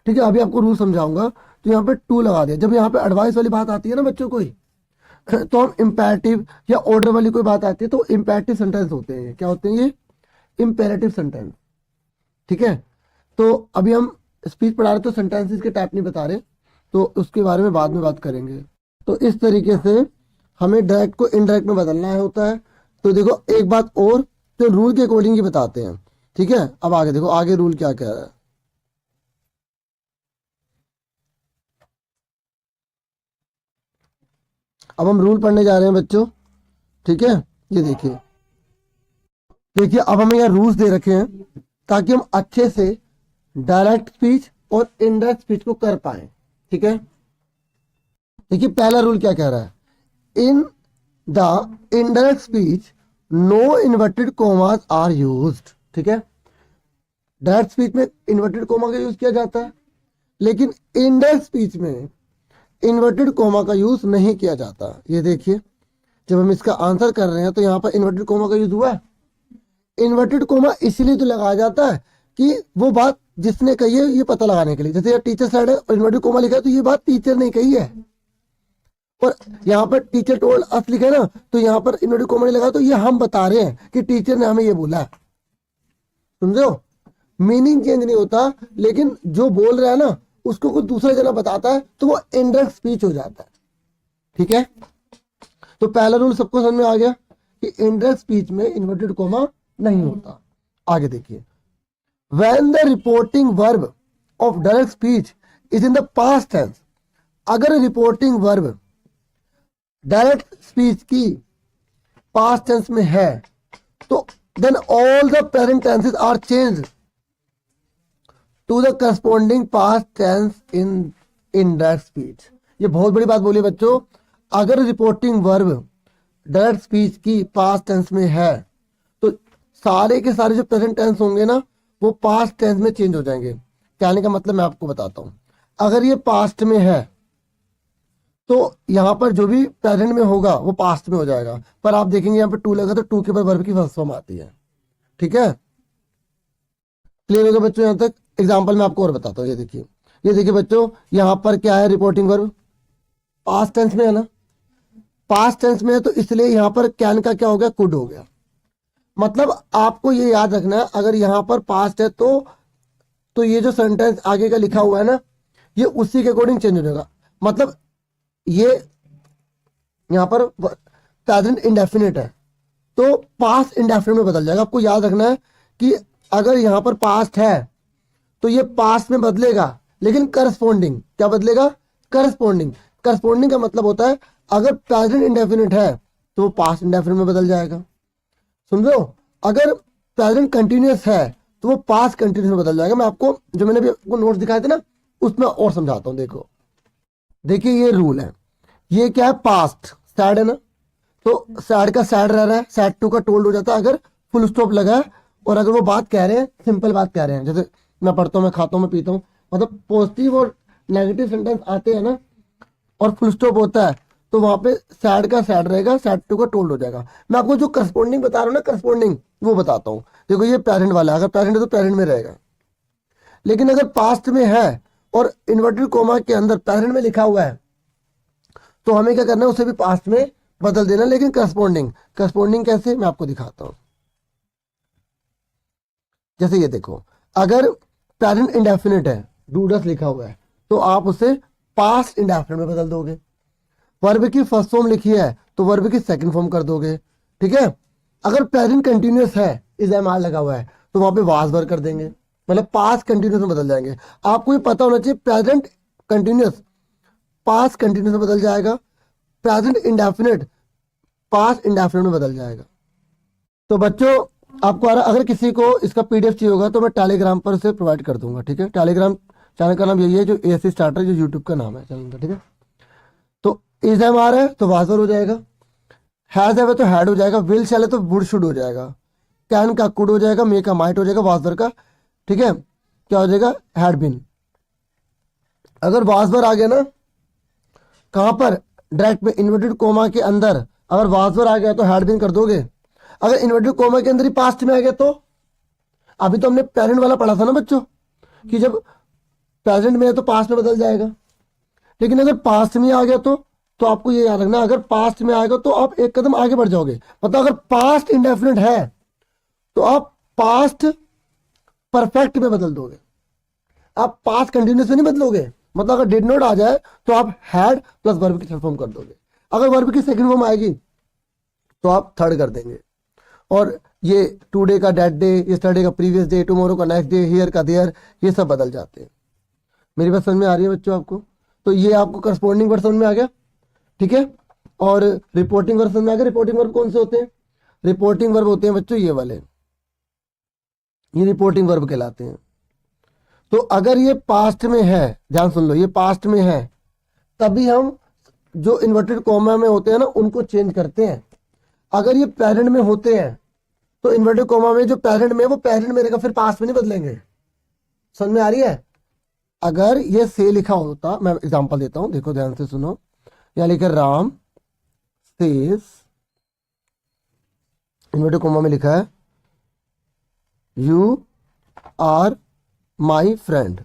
[SPEAKER 1] ठीक है, अभी आपको रूल समझाऊंगा। तो यहाँ पे टू लगा दिया। जब यहाँ पे एडवाइस वाली बात आती है ना बच्चों कोई, तो हम इम्पेरेटिव या ऑर्डर वाली कोई बात आती है तो इम्पेरेटिव सेंटेंस होते हैं। क्या होते हैं ये? Imperative sentence. ठीक है, तो अभी हम स्पीच पढ़ा रहे तो सेंटेंसेस के टाइप नहीं बता रहे, तो उसके बारे में बाद में बात करेंगे। तो इस तरीके से हमें डायरेक्ट को इनडायरेक्ट में बदलना है होता है। तो देखो एक बात और, तो रूल के अकॉर्डिंग ही बताते हैं। ठीक है, अब आगे देखो, आगे रूल क्या कह रहा है। अब हम रूल पढ़ने जा रहे हैं बच्चों। ठीक है, ये देखिए, देखिए अब हमें यहाँ रूल्स दे रखे हैं ताकि हम अच्छे से डायरेक्ट स्पीच और इनडायरेक्ट स्पीच को कर पाए। ठीक है, देखिए पहला रूल क्या कह रहा है, in the indirect speech no inverted commas are used. ठीक है, डायरेक्ट स्पीच में इन्वर्टेड कोमा का यूज किया जाता है, लेकिन इनडायरेक्ट स्पीच में इन्वर्टेड कोमा का यूज नहीं किया जाता। ये देखिए, जब हम इसका आंसर कर रहे हैं तो यहाँ पर इन्वर्टेड कोमा का यूज हुआ है? इन्वर्टेड कोमा इसलिए तो लगाया जाता है कि वो बात जिसने कही है ये पता लगाने के लिए। जैसे टीचर साइड है और इन्वर्टेड कोमा लिखा है तो ये बात टीचर ने कही है, और यहाँ पर टीचर टोल्ड अस लिखा है ना, तो यहाँ पर इन्वर्टेड कोमा नहीं लगा तो ये हम बता रहे हैं कि टीचर ने हमें ये बोला। समझे हो? मीनिंग चेंज नहीं होता, लेकिन जो बोल रहा है ना उसको कुछ दूसरा जना बताता है तो वो इनडायरेक्ट स्पीच हो जाता है। ठीक है, तो पहला रूल सबको समझ में आ गया कि इनडायरेक्ट स्पीच में इन्वर्टेड कोमा नहीं होता। आगे देखिए, when the reporting verb of direct speech is in the past tense, अगर रिपोर्टिंग वर्ब डायरेक्ट स्पीच की पास्ट टेंस में है तो then all the present tenses are changed to the corresponding past tense in indirect speech. ये बहुत बड़ी बात बोली बच्चों, अगर रिपोर्टिंग वर्ब डायरेक्ट स्पीच की पास्ट टेंस में है तो सारे के सारे जो प्रेजेंट टेंस होंगे ना वो पास्ट टेंस में चेंज हो जाएंगे। कहने का मतलब मैं आपको बताता हूं, अगर ये पास्ट में है तो यहां पर जो भी प्रेजेंट में होगा वो पास्ट में हो जाएगा, पर आप देखेंगे यहाँ पर टू लगा तो टू के ऊपर वर्ब की फर्स्ट फॉर्म आती है। ठीक है, क्लियर हो गया बच्चों? यहां तक एग्जाम्पल मैं आपको और बताता हूँ। ये देखिए बच्चों, यहाँ पर क्या है, रिपोर्टिंग वर्ब पास्ट टेंस में है ना, पास्ट टेंस में है तो इसलिए यहाँ पर कैन का क्या हो गया, कुड हो गया। मतलब आपको ये याद रखना है, अगर यहाँ पर पास्ट है तो ये जो सेंटेंस आगे का लिखा हुआ है ना ये उसी के अकॉर्डिंग चेंज हो जाएगा। मतलब ये यहाँ पर प्रेजेंट इंडेफिनिट है तो पास्ट इंडेफिनिट में बदल जाएगा। आपको याद रखना है कि अगर यहाँ पर पास्ट है तो ये पास्ट में बदलेगा, लेकिन करस्पॉन्डिंग क्या बदलेगा, करस्पॉन्डिंग। करस्पॉन्डिंग का मतलब होता है अगर प्रेजेंट इंडेफिनिट है तो वो पास्ट इंडेफिनिट में बदल जाएगा। समझो, अगर प्रेजेंट कंटिन्यूअस है तो वो पास्ट कंटिन्यूअस में बदल जाएगा। मैं आपको जो मैंने भी आपको नोट्स दिखाए थे ना उसमें और समझाता हूँ। देखिए ये रूल है, ये क्या है, पास्ट सैड है ना, तो सैड का सैड रह रहा है, सैड टू का टोल्ड हो जाता है अगर फुल स्टॉप लगा है, और अगर वो बात कह रहे हैं सिंपल बात कह रहे हैं, जैसे मैं पढ़ता हूँ, मैं खाता हूँ, मैं पीता हूँ, मतलब पॉजिटिव और नेगेटिव सेंटेंस आते हैं ना और फुल स्टॉप होता है तो वहां पे सैड का सैड रहेगा, सैड टू का टोल्ड हो जाएगा। मैं आपको जो करस्पॉन्डिंग बता रहा हूँ ना, करस्पॉन्डिंग वो बताता हूँ। देखो ये प्रेजेंट वाला है, अगर प्रेजेंट है तो प्रेजेंट में रहेगा, लेकिन अगर पास्ट में है और इन्वर्टेड कोमा के अंदर प्रेजेंट में लिखा हुआ है तो हमें क्या करना है, उसे भी पास्ट में बदल देना, लेकिन करस्पॉन्डिंग। करस्पॉन्डिंग कैसे, मैं आपको दिखाता हूं। जैसे ये देखो, अगर प्रेजेंट इंडेफिनिट है, डूडस लिखा हुआ है, तो आप उसे पास्ट इंडेफिनिट में बदल दोगे। वर्ब की फर्स्ट फॉर्म लिखी है तो वर्ब की सेकंड फॉर्म कर दोगे। ठीक है, अगर प्रेजेंट कंटिन्यूअस है, इज एम आर लगा हुआ है, तो वहां पे वाज वर्ब कर देंगे, मतलब पास्ट कंटिन्यूअस में बदल जाएंगे। आपको ये पता होना चाहिए, प्रेजेंट कंटिन्यूअस पास्ट कंटिन्यूअस में बदल जाएगा, प्रेजेंट इंडेफिनिट पास्ट इंडेफिनिट में बदल जाएगा। तो बच्चों आपको अगर किसी को इसका पीडीएफ चाहिए होगा तो मैं टेलीग्राम पर से प्रोवाइड कर दूंगा। ठीक है, टेलीग्राम चैनल का नाम यही है जो एएससी स्टार्टर, जो यूट्यूब का नाम है चैनल का। ठीक है, तो इज एम आर है तो वाजवर हो जाएगा, हैज है तो हैड हो जाएगा, विल शैल है तो वुड शुड हो जाएगा, कैन का कुड हो जाएगा, मे का माइट हो जाएगा, वाजवर का ठीक है क्या हो जाएगा, हैड बीन। अगर वाजवर आ गया ना कहां पर, डायरेक्ट में इन्वर्टेड कोमा के अंदर, अगर वाजवर आ गया तो हैड बीन कर दोगे। अगर इन्वर्टेड कोमा के अंदर ही पास्ट में आ गया तो, अभी तो हमने पेरेंट वाला पढ़ा था ना बच्चों कि जब प्रेजेंट में है तो पास्ट में बदल जाएगा, लेकिन अगर पास्ट में आ गया तो आपको ये याद रखना, अगर पास्ट में आएगा तो आप एक कदम आगे बढ़ जाओगे। मतलब अगर पास्ट इंडेफिनिट है तो आप पास्ट परफेक्ट में बदल दोगे, आप पास्ट कंटिन्यूस में नहीं बदलोगे। मतलब अगर डिड नॉट आ जाए तो आप हैड प्लस वर्ब की थर्ड फॉर्म कर दोगे, अगर वर्ब की सेकंड फॉर्म आएगी तो आप थर्ड कर देंगे। और ये टुडे का डेट डे, यस्टरडे का प्रीवियस डे, टुमारो का नेक्स्ट डे, हियर का देयर, ये सब बदल जाते हैं। मेरी बात समझ में आ रही है बच्चों आपको? तो ये आपको करस्पॉन्डिंग वर्ड समझ में आ गया। ठीक है, और रिपोर्टिंग वर्ब समझ में आ गया। रिपोर्टिंग वर्ब कौन से होते हैं? रिपोर्टिंग वर्ब होते हैं बच्चों ये वाले, ये रिपोर्टिंग वर्ब कहलाते हैं। तो अगर ये पास्ट में है, ध्यान सुन लो, ये पास्ट में है तभी हम जो इन्वर्टेड कॉमा में होते हैं ना उनको चेंज करते हैं। अगर ये प्रेजेंट में होते हैं तो इन्वर्टेड कॉमा में जो प्रेजेंट में है वो प्रेजेंट में रहेगा, फिर पास्ट में नहीं बदलेंगे। समझ में आ रही है? अगर ये से लिखा होता, मैं एग्जांपल देता हूं, देखो ध्यान से सुनो, यहां लिखा राम सेज, इन्वर्टेड कॉमा में लिखा है यू आर माई फ्रेंड,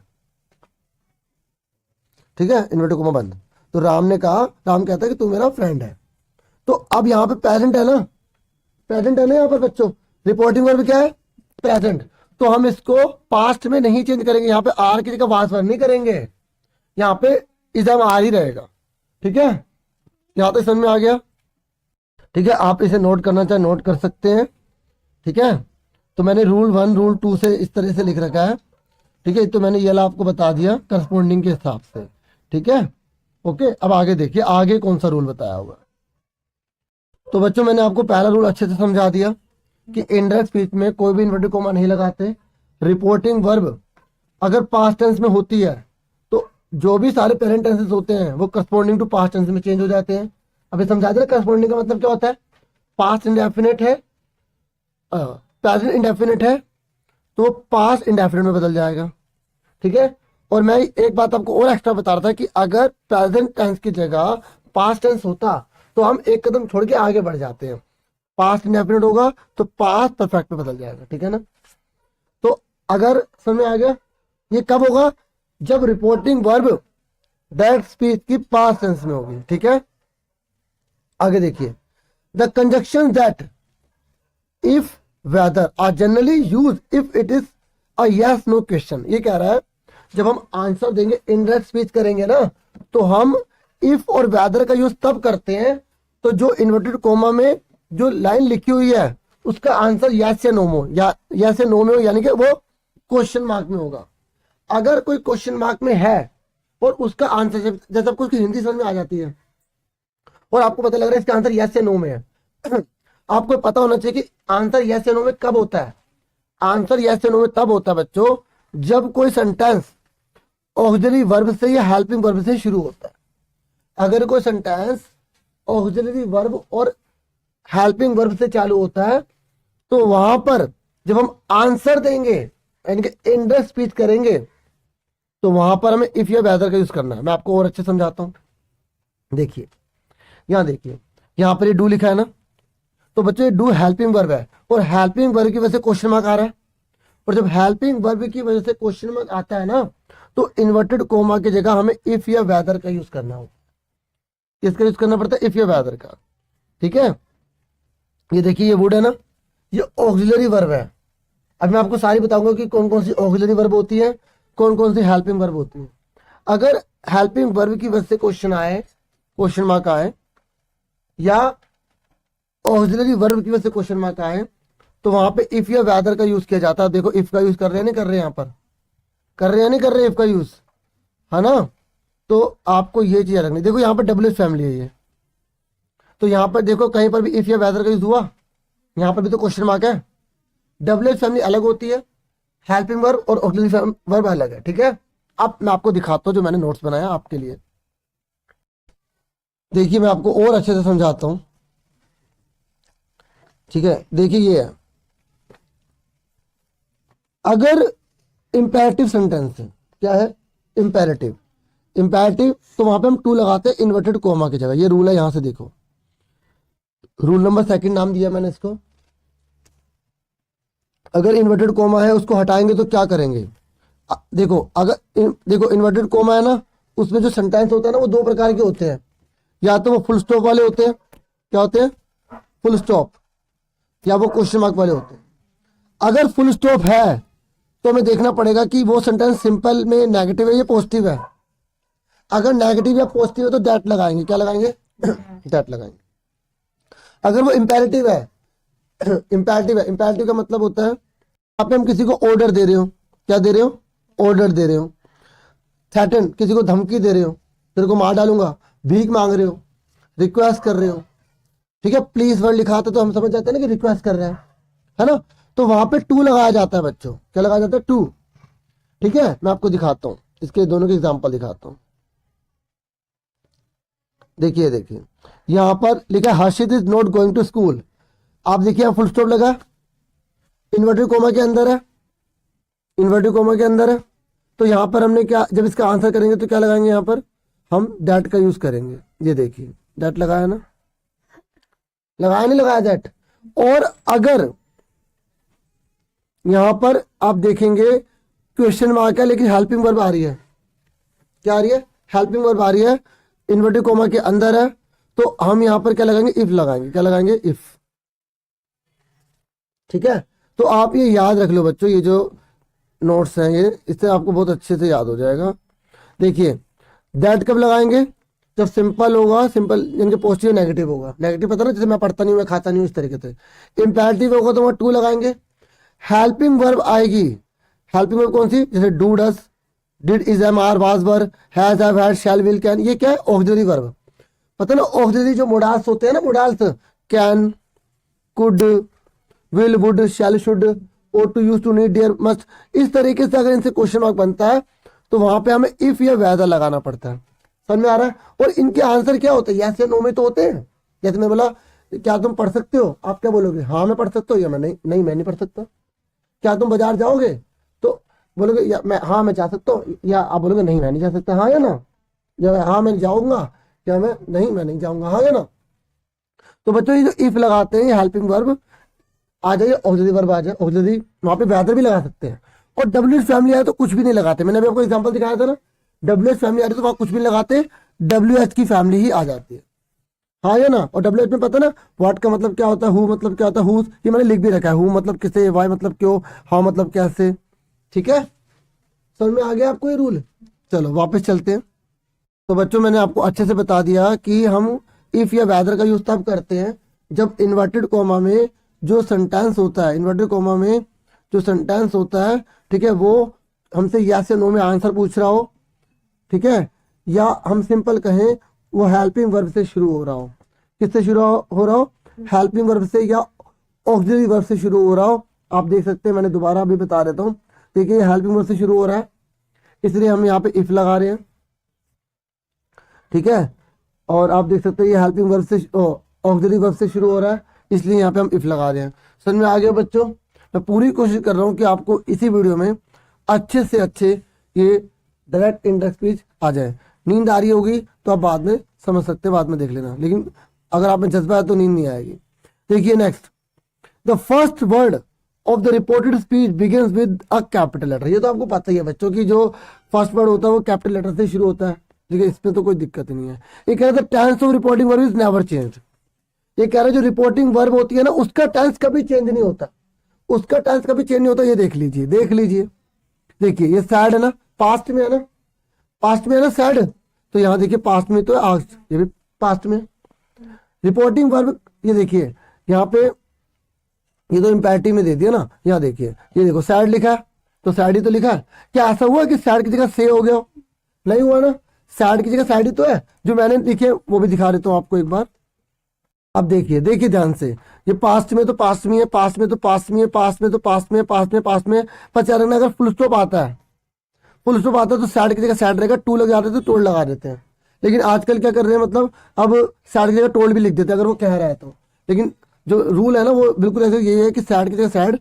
[SPEAKER 1] ठीक है, इन्वर्टेड कोमा बंद। तो राम ने कहा, राम कहता है कि तू मेरा फ्रेंड है। तो अब यहाँ पे प्रेजेंट है ना, प्रेजेंट है ना यहाँ पर बच्चों, रिपोर्टिंग वर्ब क्या है, प्रेजेंट। तो हम इसको पास्ट में नहीं चेंज करेंगे, यहाँ पे आर की जगह वाज वन नहीं करेंगे, यहाँ पे इजम आर ही रहेगा, ठीक है। यहाँ तक समझ में आ गया, ठीक है। आप इसे नोट करना चाहे नोट कर सकते हैं, ठीक है। तो मैंने रूल 1 रूल 2 से इस तरह से लिख रखा है, ठीक है। तो मैंने ये आपको बता दिया करस्पॉन्डिंग के हिसाब से, ठीक है। ओके, अब आगे देखिए आगे कौन सा रूल बताया हुआ। तो बच्चों मैंने आपको पहला रूल अच्छे से समझा दिया कि इनडायरेक्ट स्पीच में कोई भी इन्वर्टेड कोमा नहीं लगाते। रिपोर्टिंग वर्ब अगर पास्ट टेंस में होती है तो जो भी सारे पेरेंट टेंसेस होते हैं वो करस्पॉन्डिंग टू पास्ट टेंस में चेंज हो जाते हैं। अभी समझा दिया करस्पॉन्डिंग का मतलब क्या होता है, पास्ट इंडेफिनिट है, प्रेजेंट इंडेफिनिट है तो पास्ट इंडेफिनिट में बदल जाएगा, ठीक है। और मैं एक बात आपको और एक्स्ट्रा बता रहा था कि अगर प्रेजेंट टेंस की जगह पास्ट टेंस होता तो हम एक कदम छोड़ के आगे बढ़ जाते हैं, पास्ट इंडेफिनिट होगा तो पास्ट परफेक्ट में बदल जाएगा, ठीक है ना। तो अगर समझ में आ गया, ये कब होगा, जब रिपोर्टिंग वर्ब दैट स्पीच की पास्ट टेंस में होगी, ठीक है। आगे देखिए, the conjunction that if whether are generally use if it is a yes no question. ये कह रहा है जब हम आंसर देंगे इनडायरेक्ट स्पीच करेंगे ना तो हम इफ और वेदर का यूज तब करते हैं तो जो इन्वर्टेड कोमा में जो लाइन लिखी हुई है उसका आंसर यस या नो में, या यस या नो में हो, यानी कि वो क्वेश्चन मार्क में होगा। अगर कोई क्वेश्चन मार्क में है और उसका आंसर जैसे आपको उसकी हिंदी समझ में आ जाती है और आपको पता लग रहा है इसका आंसर यस या नो में है आपको पता होना चाहिए कि आंसर यस या नो में कब होता है। आंसर यस या नो में तब होता है बच्चों जब कोई सेंटेंस ऑक्सिलरी वर्ब से या हेल्पिंग वर्ब से शुरू होता है। अगर कोई सेंटेंस ऑक्सिलरी वर्ब और हेल्पिंग वर्ब से चालू होता है तो वहां पर जब हम आंसर देंगे यानी कि इनडायरेक्ट स्पीच करेंगे तो वहां पर हमें इफ या वेदर का यूज करना है। मैं आपको और अच्छे समझाता हूं, देखिए यहां देखिए, यहां पर ये डू लिखा है ना, तो बच्चों ये डू हेल्पिंग वर्ब है और हेल्पिंग वर्ब की वजह से क्वेश्चन मार्क आ रहा है। और जब हेल्पिंग वर्ब की वजह से क्वेश्चन मार्क आता है ना तो इन्वर्टेड कोमा की जगह हमें इफ या वेदर का यूज करना होगा। किसका यूज करना पड़ता है, इफ या वेदर का, ठीक है। ये देखिए ये वुड है ना, ये ऑक्सिलरी वर्ब है। अब मैं आपको सारी बताऊंगा कि कौन कौन सी ऑक्सिलरी वर्ब होती है, कौन कौन सी हेल्पिंग वर्ब होती है। अगर हेल्पिंग वर्ब की वजह से क्वेश्चन आए, क्वेश्चन मार्क आए, या ऑक्सिलरी वर्ब की वजह से क्वेश्चन मार्क आए तो वहां पे इफ या वेदर का यूज किया जाता है। देखो इफ का यूज कर रहे हैं नहीं कर रहे, यहाँ पर कर रहे हैं नहीं कर रहे इफ का यूज, है ना। तो आपको ये चीज रखनी, देखो यहाँ पर डब्ल्यू फैमिली है ये, तो यहाँ पर देखो कहीं पर भी इफ या वेदर का यूज हुआ, यहाँ पर भी तो क्वेश्चन मार्क है। डब्ल्यू फैमिली अलग होती है, हेल्पिंग वर्ब और ऑक्सिलरी वर्ब अलग है, ठीक है। अब मैं आपको दिखाता हूँ जो मैंने नोट्स बनाया आपके लिए, देखिए मैं आपको और अच्छे से समझाता हूँ, ठीक है। देखिए ये है, अगर इंपेरेटिव सेंटेंस है, क्या है इंपेरेटिव, इंपेरेटिव तो वहां पे हम टू लगाते हैं इन्वर्टेड कोमा की जगह। ये रूल है, यहां से देखो, रूल नंबर 2 नाम दिया मैंने इसको। अगर इन्वर्टेड कोमा है उसको हटाएंगे तो क्या करेंगे, देखो अगर देखो इन्वर्टेड कोमा है ना उसमें जो सेंटेंस होता है ना वो 2 प्रकार के होते हैं, या तो वो फुल स्टॉप वाले होते हैं, क्या होते हैं फुल स्टॉप, या वो क्वेश्चन मार्क वाले होते हैं। अगर फुल स्टॉप है तो हमें देखना पड़ेगा कि वो सेंटेंस सिंपल में नेगेटिव है या पॉजिटिव है। अगर नेगेटिव या पॉजिटिव है तो दैट लगाएंगे, क्या लगाएंगे दैट लगाएंगे। अगर वो इंपेरेटिव है, इंपेरेटिव है, इंपेरेटिव का मतलब होता है यहाँ पे हम किसी को ऑर्डर दे रहे हो, क्या दे रहे हो ऑर्डर दे रहे हो। थ्रेटन किसी को धमकी दे रहे हो, तेरे को मार डालूंगा, भीख मांग रहे हो, रिक्वेस्ट कर रहे हो, ठीक है। प्लीज वर्ड लिखा था तो हम समझ जाते हैं ना कि रिक्वेस्ट कर रहे हैं, है ना। तो वहां पे टू लगाया जाता है बच्चों, क्या लगाया जाता है टू, ठीक है। मैं आपको दिखाता हूं, इसके दोनों के एग्जांपल दिखाता हूं। देखिए देखिए यहां पर लिखा है Harshit is not going to school. आप देखिए फुल स्टॉप लगा, इन्वर्टेड कोमा के अंदर है, इन्वर्टेड कोमा के अंदर है। तो यहां पर हमने क्या, जब इसका आंसर करेंगे तो क्या लगाएंगे, यहां पर हम दैट का यूज करेंगे। ये देखिए दैट लगाया ना, लगाया नहीं लगाया दैट। और अगर यहाँ पर आप देखेंगे क्वेश्चन मार्क है लेकिन हेल्पिंग वर्ब आ रही है। क्या आ रही है? हेल्पिंग वर्ब आ रही है, इन्वर्टेड कोमा के अंदर है। तो हम यहाँ पर क्या लगाएंगे? इफ लगाएंगे। क्या लगाएंगे? इफ। ठीक है, तो आप ये याद रख लो बच्चों, ये जो नोट्स हैं ये, इससे आपको बहुत अच्छे से याद हो जाएगा। देखिए दैट कब लगाएंगे? जब सिंपल होगा, सिंपल यानी पॉजिटिव नेगेटिव होगा। नेगेटिव पता ना, जैसे मैं पढ़ता नहीं हूँ, मैं खाता नहीं हूँ, इस तरीके से। इंपैरेटिव होगा तो वहाँ टू लगाएंगे। हेल्पिंग वर्ब आएगी, हेल्पिंग वर्ब कौन सी? जैसे do, does, did, is, am, are, was, were, has, have, had, shall, will, can. ये क्या है? Auxiliary verb. पता ना ऑक्सिलरी जो मोडाल्स होते हैं ना, modals, can, could, will, would, shall, should, ought to, used to, need, dare, must. इस तरीके से अगर इनसे क्वेश्चन मार्क बनता है तो वहां पे हमें इफ या वेदर लगाना पड़ता है। समझ में आ रहा है? और इनके आंसर क्या होते हैं? यस या नो में तो होते हैं। जैसे मैं बोला क्या तुम पढ़ सकते हो, आप क्या बोलोगे? हाँ मैं पढ़ सकता हूँ, या मैं नहीं, नहीं मैं नहीं पढ़ सकता। क्या तुम बाजार जाओगे? तो बोलोगे या मैं, हाँ मैं जा सकता हूँ, या आप बोलोगे नहीं मैं नहीं जा सकता। हाँ या ना? या हाँ मैं जाऊंगा, या मैं नहीं जाऊंगा। हाँ या ना? तो बच्चों ये जो इफ लगाते हैं, ये हेल्पिंग वर्ब आ जाए, ऑक्सिलरी वर्ब आ जाए, ऑक्सिलरी, वहां पे वेदर भी लगा सकते हैं। और डब्ल्यू एच फैमिली आए तो कुछ भी नहीं लगाते। मैंने अभी आपको एग्जांपल दिखाया था ना, डब्ल्यू एच फैमिली आ रही तो वहां कुछ भी नहीं लगाते, डब्ल्यू एच की फैमिली ही आ जाती है। हाँ या ना? और डब्ल्यू एच में पता ना व्हाट का मतलब क्या होता है, हु मतलब क्या होता है, हुज, ये मैंने लिख भी रखा है। हु मतलब किसे, वाई मतलब क्यों, हाउ मतलब कैसे। ठीक है, समझ में आ गया आपको ये रूल? चलो वापस चलते हैं। तो बच्चों मैंने आपको अच्छे से बता दिया कि हम इफ या वेदर का यूज तब करते हैं जब इन्वर्टेड कॉमा में जो सेंटेंस होता है, इन्वर्टेड कॉमा में जो सेंटेंस होता है, ठीक है, वो हमसे यस या नो में आंसर पूछ रहा हो, ठीक है, या हम सिंपल कहें वो हेल्पिंग वर्ब से शुरू हो रहा हो। किससे शुरू हो रहा हो? हेल्पिंग वर्ब से या ऑक्सिलरी वर्ब से शुरू हो रहा हो। आप देख सकते हैं, मैंने दोबारा अभी बता देता हूँ। देखिए हेल्पिंग वर्ब से शुरू हो रहा है, इसलिए हम यहाँ पे इफ लगा रहे हैं। ठीक है, और आप देख सकते हैं ये हेल्पिंग वर्ब से, ऑक्सिलरी वर्ब से शुरू हो रहा है, इसलिए यहाँ पे हम इफ लगा रहे हैं। समझ में आ गया बच्चों? मैं पूरी कोशिश कर रहा हूँ कि आपको इसी वीडियो में अच्छे से अच्छे ये डायरेक्ट इंडेक्स स्पीच आ जाए। नींद आ रही होगी तो आप बाद में समझ सकते हैं, बाद में देख लेना, लेकिन अगर आप में जज्बा है तो नींद नहीं आएगी। देखिए next, the first word of the reported speech begins with a capital letter. ये तो आपको पता ही है बच्चों की, जो फर्स्ट वर्ड होता है वो कैपिटल लेटर से शुरू होता है। ठीक है, इसमें तो कोई दिक्कत ही नहीं है। ये कह रहा था tense of reporting verb is never change. ये कह रहा है जो रिपोर्टिंग वर्ब होती है ना, उसका टेंस कभी चेंज नहीं होता, उसका टेंस कभी चेंज नहीं होता। ये देख लीजिए, देख लीजिए, देखिए ये सैड है ना, पास्ट में है ना, पास्ट में है ना सैड, तो यहाँ देखिए पास्ट में तो आस्ट, ये भी पास्ट में। रिपोर्टिंग वर्ब ये देखिए यहाँ पे, ये तो इंपैरेटिव में दे दिया ना, यहाँ देखिए ये देखो सैड लिखा है, तो सैड ही तो लिखा है। क्या ऐसा हुआ कि सैड की जगह से हो गया? नहीं हुआ ना, सैड की जगह सैड ही तो है। जो मैंने लिखे वो भी दिखा देता हूँ आपको एक बार। अब देखिए, देखिए ध्यान से, ये पास्ट में तो पास्ट में है, पास्ट में तो पास्ट में है, पास्ट में तो पास्ट में, पास्ट में पास्ट में। पर चरण अगर फुल स्टॉप आता है, फुल स्टॉप आता है तो सैड की जगह सैड रहेगा, टू लग जाते तो टोल्ड लगा देते हैं। लेकिन आजकल क्या कर रहे हैं, मतलब अब सैड की जगह टोल्ड भी लिख देते हैं अगर वो कह रहा है तो। लेकिन जो रूल है ना वो बिल्कुल ऐसे यही है कि सैड की जगह सैड,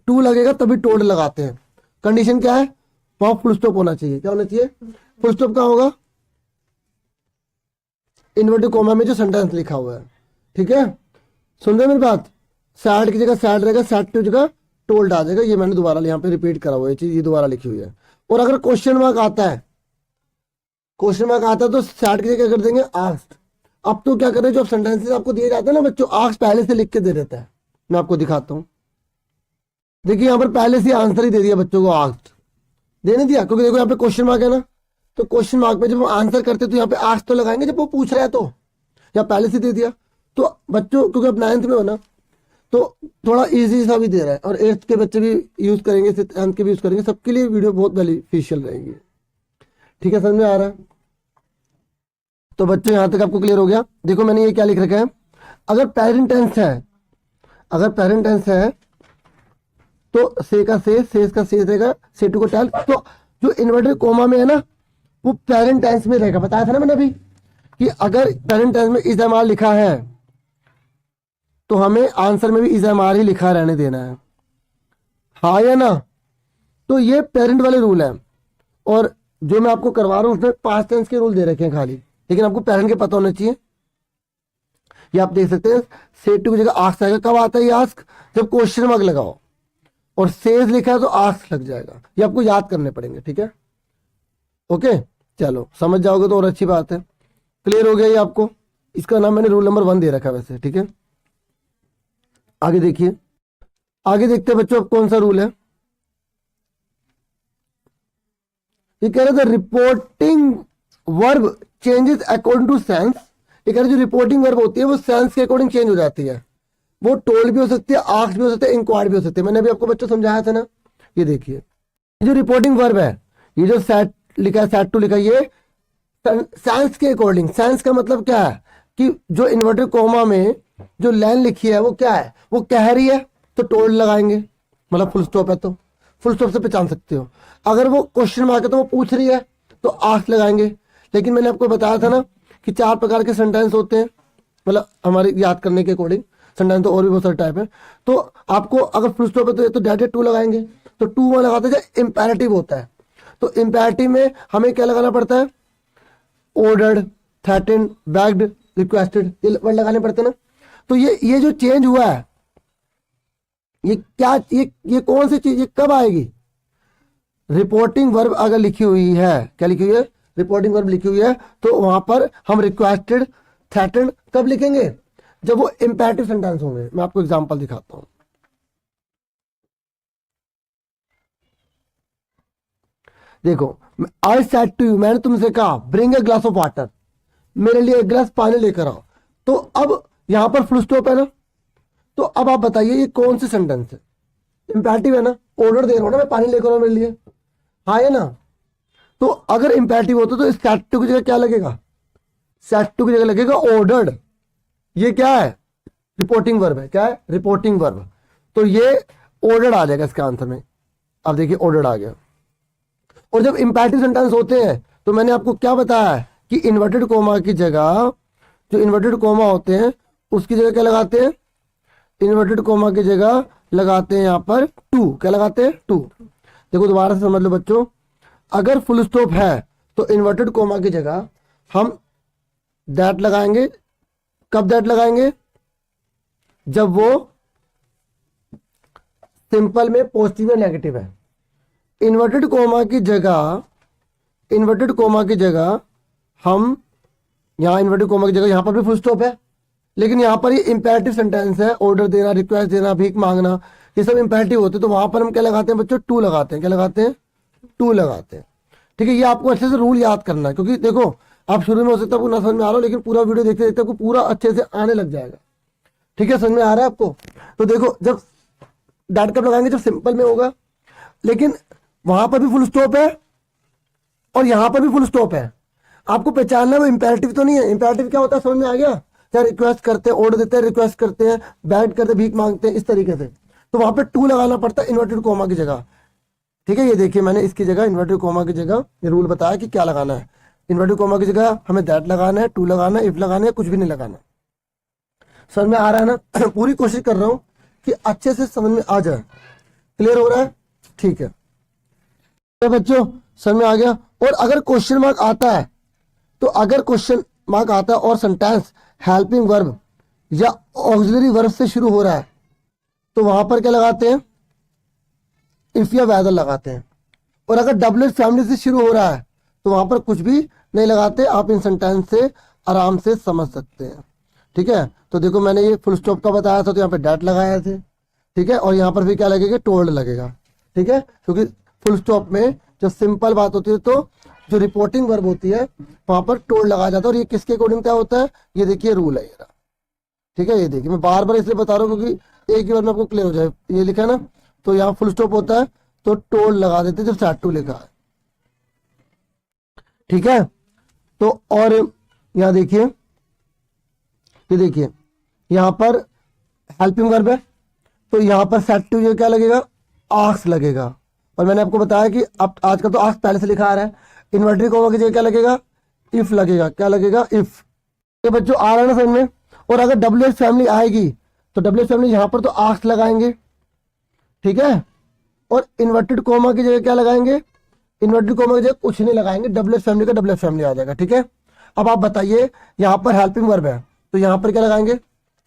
[SPEAKER 1] टू लगेगा तभी टोल्ड लगाते हैं। कंडीशन क्या है? वहां फुल स्टॉप होना चाहिए। क्या होना चाहिए? फुल स्टॉप कहाँ होगा? इन्वर्टेड कॉमा में जो सेंटेंस लिखा हुआ है। ठीक है, सुन रहे मेरी बात? सैड की जगह सैड रहेगा, सैड की जगह टोल्ड आ जाएगा। ये मैंने दोबारा यहाँ पे रिपीट करा हुआ है चीज, ये दोबारा लिखी हुई है। और अगर क्वेश्चन मार्क आता है, क्वेश्चन मार्क आता है तो सैड की जगह कर देंगे आस्क्ड। अब तो क्या करें, जो सेंटेंसेस आपको दिए जाते हैं ना बच्चों, आस्क पहले से लिख के दे देता है। मैं आपको दिखाता हूँ, देखिए यहाँ पर पहले से आंसर ही दे दिया बच्चों को, आस्क्ड देने दिया, क्योंकि देखो यहाँ पे क्वेश्चन मार्क है ना, तो क्वेश्चन मार्क पे जब हम आंसर करते तो यहाँ पे आस्क तो लगाएंगे जब वो पूछ रहा है, तो या पहले से दे दिया। तो बच्चों क्योंकि अब 9th में हो ना, तो थोड़ा इजी सा भी दे रहा है, और 8th के बच्चे भी यूज करेंगे, 10th के भी यूज करेंगे, सबके लिए वीडियो बहुत बेनिफिशियल रहेगी। ठीक है, समझ में आ रहा है? तो बच्चों यहां तक आपको क्लियर हो गया? देखो मैंने ये क्या लिख रखा है, अगर पेरेंट टेंस है, अगर पेरेंट टेंस है तो से का से का से रहेगा, से टू को टेल। तो जो इन्वर्टेड कोमा में है ना वो पेरेंट टेंस में रहेगा। बताया था ना मैंने अभी कि अगर पेरेंट टेंस में इज एम आर लिखा है तो हमें आंसर में भी इज एम आर ही लिखा रहने देना है। हाँ या ना? तो ये पेरेंट वाले रूल है, और जो मैं आपको करवा रहा हूं उसमें पास्ट टेंस के रूल दे रखे हैं खाली, लेकिन आपको पेरेंट के पता होना चाहिए। ये आप देख सकते हैं, से टू की जगह आस्क आएगा। कब आता है ये आस्क? जब क्वेश्चन मार्क लगाओ, और सेज लिखा है तो आस्क लग जाएगा। ये आपको याद करने पड़ेंगे, ठीक है। ओके, चलो समझ जाओगे तो और अच्छी बात है। क्लियर हो गया ये आपको? इसका नाम मैंने रूल नंबर 1 दे रखा है वैसे, ठीक है। आगे देखिए, आगे देखते हैं बच्चों, अब कौन सा रूल है। ये कह रहे थे reporting verb changes according to sense. ये कह रहे जो रिपोर्टिंग वर्ब होती है वो सेंस के अकॉर्डिंग चेंज हो जाती है। वो टोल्ड भी हो सकती है, आस्क्ड भी हो सकते हैं, इंक्वायर्ड भी हो सकते हैं। मैंने अभी आपको बच्चों समझाया था ना। ये देखिए, ये जो रिपोर्टिंग वर्ब है, ये जो सेट लिखा है, सेट टू लिखा है, ये सेंस के अकॉर्डिंग। सेंस का मतलब क्या है कि जो इन्वर्टेड कोमा में जो लाइन लिखी है वो क्या है, वो कह रही है तो टोल्ड लगाएंगे, मतलब फुल स्टॉप है तो फुल स्टॉप से पहचान सकते हो। अगर वो क्वेश्चन मार्क है तो वो पूछ रही है तो आस्क लगाएंगे। लेकिन मैंने आपको बताया था ना कि 4 प्रकार के सेंटेंस होते हैं, मतलब हमारे याद करने के अकॉर्डिंग। सेंटेंस तो और भी बहुत सारे टाइप है। तो आपको अगर फुल स्टॉप है तो डायरेक्ट टू लगाएंगे। तो टू वहां लगाते हैं जो इंपेरेटिव होता है। तो इंपेरेटिव में हमें क्या लगाना पड़ता है, ऑर्डर्ड, थ्रेटेंड, बैग्ड, रिक्वेस्टेड, ये वर्ड लगाने पड़ते हैं ना। तो ये जो चेंज हुआ है, ये क्या, ये कौन सी चीज, ये कब आएगी? रिपोर्टिंग वर्ब अगर लिखी हुई है, क्या लिखी हुई है, रिपोर्टिंग वर्ब लिखी हुई है, तो वहां पर हम रिक्वेस्टेड, थ्रेटेंड कब लिखेंगे? जब वो इंपेरेटिव सेंटेंस होंगे। मैं आपको एग्जांपल दिखाता हूं। देखो, आई सेड टू यू, मैंने तुमसे कहा bring a glass of water, मेरे लिए एक गिलास पानी लेकर आओ। तो अब यहां पर फुल स्टॉप है ना। तो अब आप बताइए ये कौन सी सेंटेंस है? इंपेरेटिव है ना, ऑर्डर दे रहा हूं ना मैं, पानी लेकर आओ मेरे लिए, हाँ है ना। तो अगर इंपेरेटिव होता तो सेड टू की जगह क्या लगेगा? सेड टू की जगह लगेगा ऑर्डर्ड। ये क्या है? रिपोर्टिंग वर्ब है। क्या है? Reporting verb. तो ये ऑर्डर्ड आ जाएगा इसका आंसर में। अब देखिए ऑर्डर्ड आ गया। और जब इंपेरेटिव सेंटेंस होते हैं तो मैंने आपको क्या बताया है कि इन्वर्टेड कोमा की जगह, जो इन्वर्टेड कोमा होते हैं उसकी जगह क्या लगाते हैं? इन्वर्टेड कोमा की जगह लगाते हैं यहाँ पर टू। क्या लगाते हैं? टू। देखो दोबारा से समझ लो बच्चों, अगर फुल स्टॉप है तो इन्वर्टेड कोमा की जगह हम दैट लगाएंगे। कब दैट लगाएंगे? जब वो सिंपल में पॉजिटिव या नेगेटिव है। इन्वर्टेड कोमा की जगह, इन्वर्टेड कोमा की जगह हम यहाँ, इन्वर्टेड कोमा की जगह यहाँ पर भी फुल स्टॉप है, लेकिन यहाँ पर ये इंपेरेटिव सेंटेंस है। ऑर्डर देना, रिक्वेस्ट देना, भीख मांगना, ये सब इंपेरेटिव होते हैं। तो वहां पर हम क्या लगाते हैं बच्चों? टू लगाते हैं। क्या लगाते हैं? टू लगाते हैं। ठीक है, ये आपको अच्छे से रूल याद करना है, क्योंकि देखो आप शुरू में हो सकता है आपको ना समझ में आ रहा हो, लेकिन पूरा वीडियो देखते देखते आपको पूरा अच्छे से आने लग जाएगा। ठीक है, समझ में आ रहा है आपको? तो देखो, जब डैट कब लगाएंगे? जब सिंपल में होगा, लेकिन वहां पर भी फुल स्टॉप है और यहां पर भी फुल स्टॉप है। आपको पहचानना, वो इंपेरेटिव तो नहीं है। इंपेरेटिव क्या होता है, समझ में आ गया? क्या रिक्वेस्ट करते हैं, ऑर्डर देते हैं, रिक्वेस्ट करते हैं, बैग करते हैं, भीख मांगते हैं, इस तरीके से। तो वहां पे टू लगाना पड़ता है इन्वर्टेड कोमा की जगह। ठीक है, ये देखिए मैंने इसकी जगह, इन्वर्टेड कोमा की जगह ये रूल बताया कि क्या लगाना है। इन्वर्टेड कोमा की जगह हमें दैट लगाना है, टू लगाना है, इफ लगाना है, कुछ भी नहीं लगाना। समझ में आ रहा है ना? पूरी कोशिश कर रहा हूं कि अच्छे से समझ में आ जाए। क्लियर हो रहा है? ठीक है तो बच्चों, समझ में आ गया। और अगर क्वेश्चन मार्क आता है, तो अगर क्वेश्चन मार्क आता है और सेंटेंस हेल्पिंग वर्ब या ऑक्सिलरी वर्ब से शुरू हो रहा है, तो वहां पर क्या लगाते हैं? इफ या वेदर लगाते हैं। और अगर डबलेट फैमिली से शुरू हो रहा है तो वहां पर कुछ भी नहीं लगाते। आप इन सेंटेंस से आराम से समझ सकते हैं। ठीक है, तो देखो मैंने ये फुल स्टॉप का बताया था तो यहाँ पे डैट लगाया थे। ठीक है, और यहाँ पर भी क्या लगेगा? टोल्ड लगेगा। ठीक है, क्योंकि फुल स्टॉप में जब सिंपल बात होती है तो जो रिपोर्टिंग वर्ब होती है वहां पर टोल्ड लगाया जाता है। और ये किसके अकॉर्डिंग क्या होता है? ये देखिए रूल है ये। ठीक है, ये देखिए मैं बार बार इसलिए बता रहा हूँ क्योंकि एक ही बार में आपको क्लियर हो जाए। ये लिखा है ना, तो यहाँ फुल स्टॉप होता है तो टोल्ड लगा देते जब सेड टू लिखा है। ठीक है, तो और यहाँ देखिए, ये देखिए यहाँ पर हेल्पिंग वर्ब है तो यहाँ पर सेड टू ये क्या लगेगा? आस्क लगेगा। और मैंने आपको बताया कि अब आजकल तो आस्क पहले से लिखा आ रहा है। इन्वर्टेड कोमा की जगह क्या लगेगा? इफ लगेगा। क्या लगेगा? इफ। ये बच्चों आ रहा है ना समझ में? और अगर डब्ल्यू एच फैमिली आएगी तो डब्ल्यू एच फैमिली यहां पर तो आस्क लगाएंगे। ठीक है, और इन्वर्टेड कोमा की जगह क्या लगाएंगे? इन्वर्टेड कोमा की जगह कुछ नहीं लगाएंगे, डब्ल्यू एच फैमिली का डब्ल्यू एच फैमिली आ जाएगा। ठीक है, अब आप बताइए यहां पर हेल्पिंग वर्ब है तो यहां पर क्या लगाएंगे?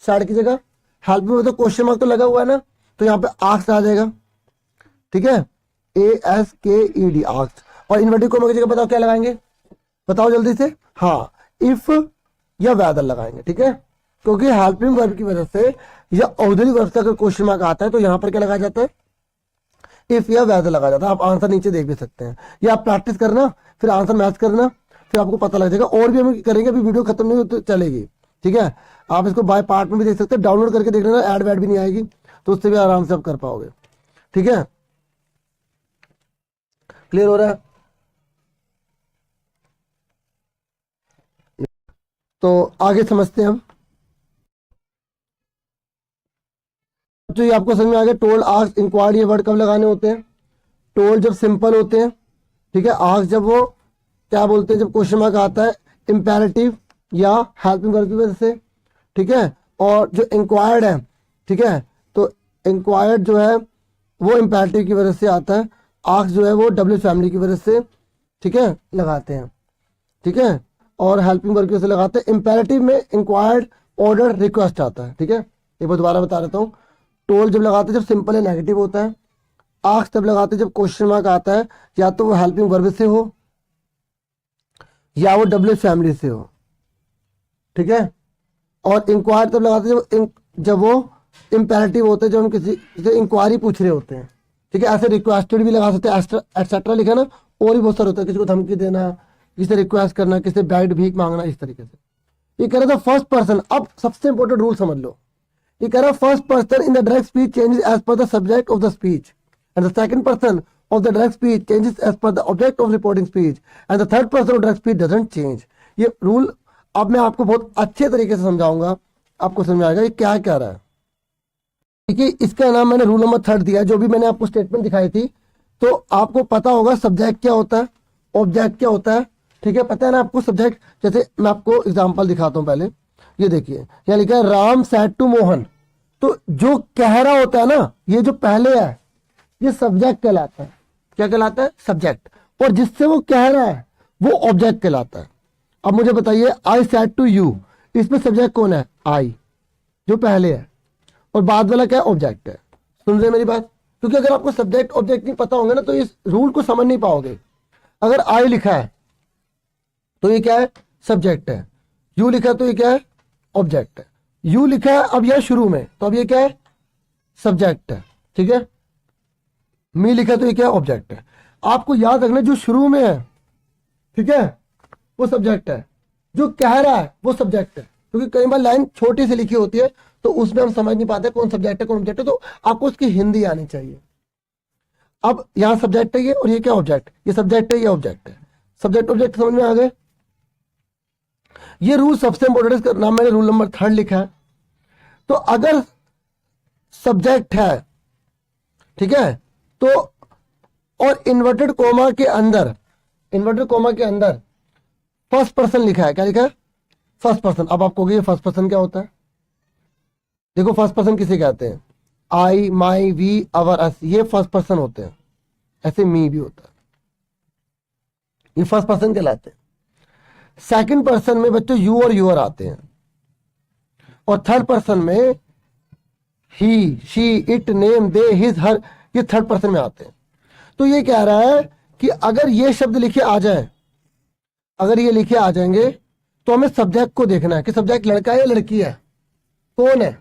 [SPEAKER 1] सैड की जगह। हेल्पिंग वर्ब तो क्वेश्चन मार्क तो लगा हुआ है ना, तो यहाँ पे आस्क आ जाएगा। ठीक है, ASKED आस्क्ड। और इन्वर्टेड कोमा की जगह बताओ क्या लगाएंगे, बताओ जल्दी से। हाँ, इफ या वेदर लगाएंगे, ठीक है, क्योंकि हेल्पिंग वर्ब की वजह से या ऑक्सिलरी वर्ब से अगर क्वेश्चन मार्क आता है तो यहाँ पर क्या लगाया जाता है, इफ या वेदर लगाया जाता है। आप आंसर नीचे देख भी सकते हैं, या आप प्रैक्टिस करना फिर आंसर मैच करना, फिर आपको पता लग जाएगा। और भी हम करेंगे, अभी वीडियो खत्म नहीं हो तो चलेगी, ठीक है। आप इसको बाय पार्ट में भी देख सकते हैं, डाउनलोड करके देख लेना, ऐड वैड भी नहीं आएगी, तो उससे भी आराम से आप कर पाओगे, ठीक है। क्लियर हो रहा है? तो आगे समझते हैं हम। तो ये आपको समझ में आ गया, टोल्ड, आस्क्ड, इंक्वायर्ड ये वर्ड कब लगाने होते हैं, टोल्ड जब सिंपल होते हैं, ठीक है, आस्क्ड जब वो क्या बोलते हैं, जब क्वेश्चन मार्क आता है इंपेरेटिव या हेल्पिंग वर्ब की वजह से, ठीक है। और जो इंक्वायर्ड है, ठीक है, तो इंक्वायर्ड जो है वो इंपेरेटिव की वजह से आता है, आस्क्ड जो है वो डब्ल्यू फैमिली की वजह से, ठीक है, लगाते हैं, ठीक है। और हेल्पिंग वर्ब की वजह से लगाते हैं। इंपेरेटिव में इंक्वायर्ड, ऑर्डर, रिक्वेस्ट आता है, ठीक है। एक बार दोबारा बता देता हूँ, टोल जब लगाते हैं जब सिंपल है नेगेटिव होता है, आस्क तब लगाते हैं जब क्वेश्चन मार्क आता है, या तो वो हेल्पिंग वर्ब से हो या वो डब्ल्यू फैमिली से हो, ठीक है। और इंक्वायर तब लगाते हैं जब वो इंपेरेटिव होते हैं, जब हम किसी से इंक्वायरी पूछ रहे होते हैं, ठीक है। ऐसे रिक्वेस्टेड भी लगा सकते हैं, एक्सेट्रा लिखा ना, और भी बहुत सारे होता है, किसी को धमकी देना, किसी से रिक्वेस्ट करना, किसी से बैठ भीख मांगना, इस तरीके से। ये कह रहा था फर्स्ट पर्सन। अब सबसे इंपॉर्टेंट रूल समझ लो, ये कह रहा है first person in the direct speech changes as per the subject of the speech, and the second person of the direct speech changes as per the object of reporting speech, and the third person of direct speech doesn't change। ये rule अब मैं आपको बहुत अच्छे तरीके से समझाऊंगा, आपको समझ में आएगा ये क्या कह रहा है। देखिए, इसका नाम मैंने रूल नंबर 3 दिया है, जो भी मैंने आपको स्टेटमेंट दिखाई थी। तो आपको पता होगा सब्जेक्ट क्या होता है, ऑब्जेक्ट क्या होता है, ठीक है, पता है ना आपको सब्जेक्ट। जैसे मैं आपको एग्जाम्पल दिखाता हूँ पहले, ये देखिए यहाँ लिखा है राम सेड टू मोहन। तो जो कह रहा होता है ना, ये जो पहले है ये सब्जेक्ट कहलाता है। क्या कहलाता है? सब्जेक्ट। और जिससे वो कह रहा है वो ऑब्जेक्ट कहलाता है। अब मुझे बताइए, आई सेड टू यू, इसमें सब्जेक्ट कौन है? आई, जो पहले है, और बाद वाला क्या है? ऑब्जेक्ट है। सुन रहे मेरी बात? क्योंकि अगर आपको सब्जेक्ट ऑब्जेक्ट नहीं पता होंगे ना तो इस रूल को समझ नहीं पाओगे। अगर आई लिखा है तो ये क्या है? सब्जेक्ट है। यू लिखा है तो ये क्या है? ऑब्जेक्ट है। यू लिखा है अब यह शुरू में, तो अब ये क्या है? सब्जेक्ट है, ठीक है। मी लिखा तो ये क्या? ऑब्जेक्ट है। आपको याद रखना, जो शुरू में है, ठीक है, वो सब्जेक्ट है, जो कह रहा है वो सब्जेक्ट है। क्योंकि कई बार लाइन छोटी सी लिखी होती है तो उसमें हम समझ नहीं पाते कौन सब्जेक्ट है कौन ऑब्जेक्ट है, तो आपको उसकी हिंदी आनी चाहिए। अब यहां सब्जेक्ट है ये, और ये क्या? ऑब्जेक्ट। ये सब्जेक्ट है, ये ऑब्जेक्ट है। सब्जेक्ट ऑब्जेक्ट समझ में आ गए? ये रूल सबसे इंपॉर्टेंट है, नाम मैंने रूल नंबर 3 लिखा है। तो अगर सब्जेक्ट है, ठीक है, तो और इन्वर्टेड कोमा के अंदर, इन्वर्टेड कोमा के अंदर फर्स्ट पर्सन लिखा है। क्या लिखा है? First person. अब आपको ये फर्स्ट पर्सन क्या होता है? देखो, फर्स्ट पर्सन किसे कहते हैं? आई, माई, वी, अवर, अस, ये फर्स्ट पर्सन होते हैं। ऐसे मी भी होता है, ये फर्स्ट पर्सन कहलाते हैं। सेकंड पर्सन में बच्चों यू और यूर आते हैं, और थर्ड पर्सन में he, she, it, name, they, his, her, ये थर्ड पर्सन में आते हैं। तो ये कह रहा है कि अगर ये शब्द लिखे आ जाए, अगर ये लिखे आ जाएंगे तो हमें सब्जेक्ट को देखना है कि सब्जेक्ट लड़का है या लड़की है, कौन है,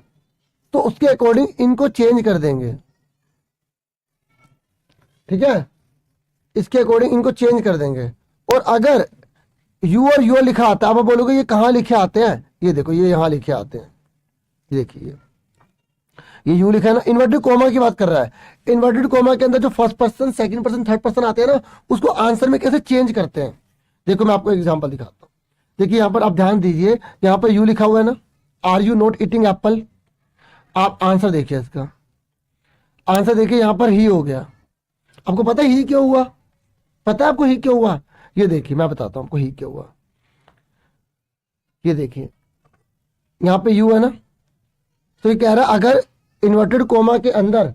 [SPEAKER 1] तो उसके अकॉर्डिंग इनको चेंज कर देंगे, ठीक है, इसके अकॉर्डिंग इनको चेंज कर देंगे। और अगर यू और यूर लिखा आता है, आप बोलोगे ये कहाँ लिखे आते हैं? ये देखो, ये यहां लिखे आते हैं, देखिए ये यू लिखा है ना, इन्वर्टेड कोमा की बात कर रहा है। इन्वर्टेड कोमा के अंदर जो first person, second person, third person आते हैं ना, उसको आंसर में कैसे चेंज करते हैं, देखो मैं आपको एग्जांपल दिखाता हूं। देखिए यहां पर आप ध्यान दीजिए, यहां पर यू लिखा हुआ है ना, are you not eating apple. आप आंसर देखिए, इसका आंसर देखिए, यहां पर ही हो गया। आपको पता है ही क्यों हुआ? पता है आपको ही क्यों हुआ? ये देखिए मैं बताता हूं आपको ही क्यों हुआ। ये देखिए यहां पे यू है ना, तो ये कह रहा है अगर इन्वर्टेड कोमा के अंदर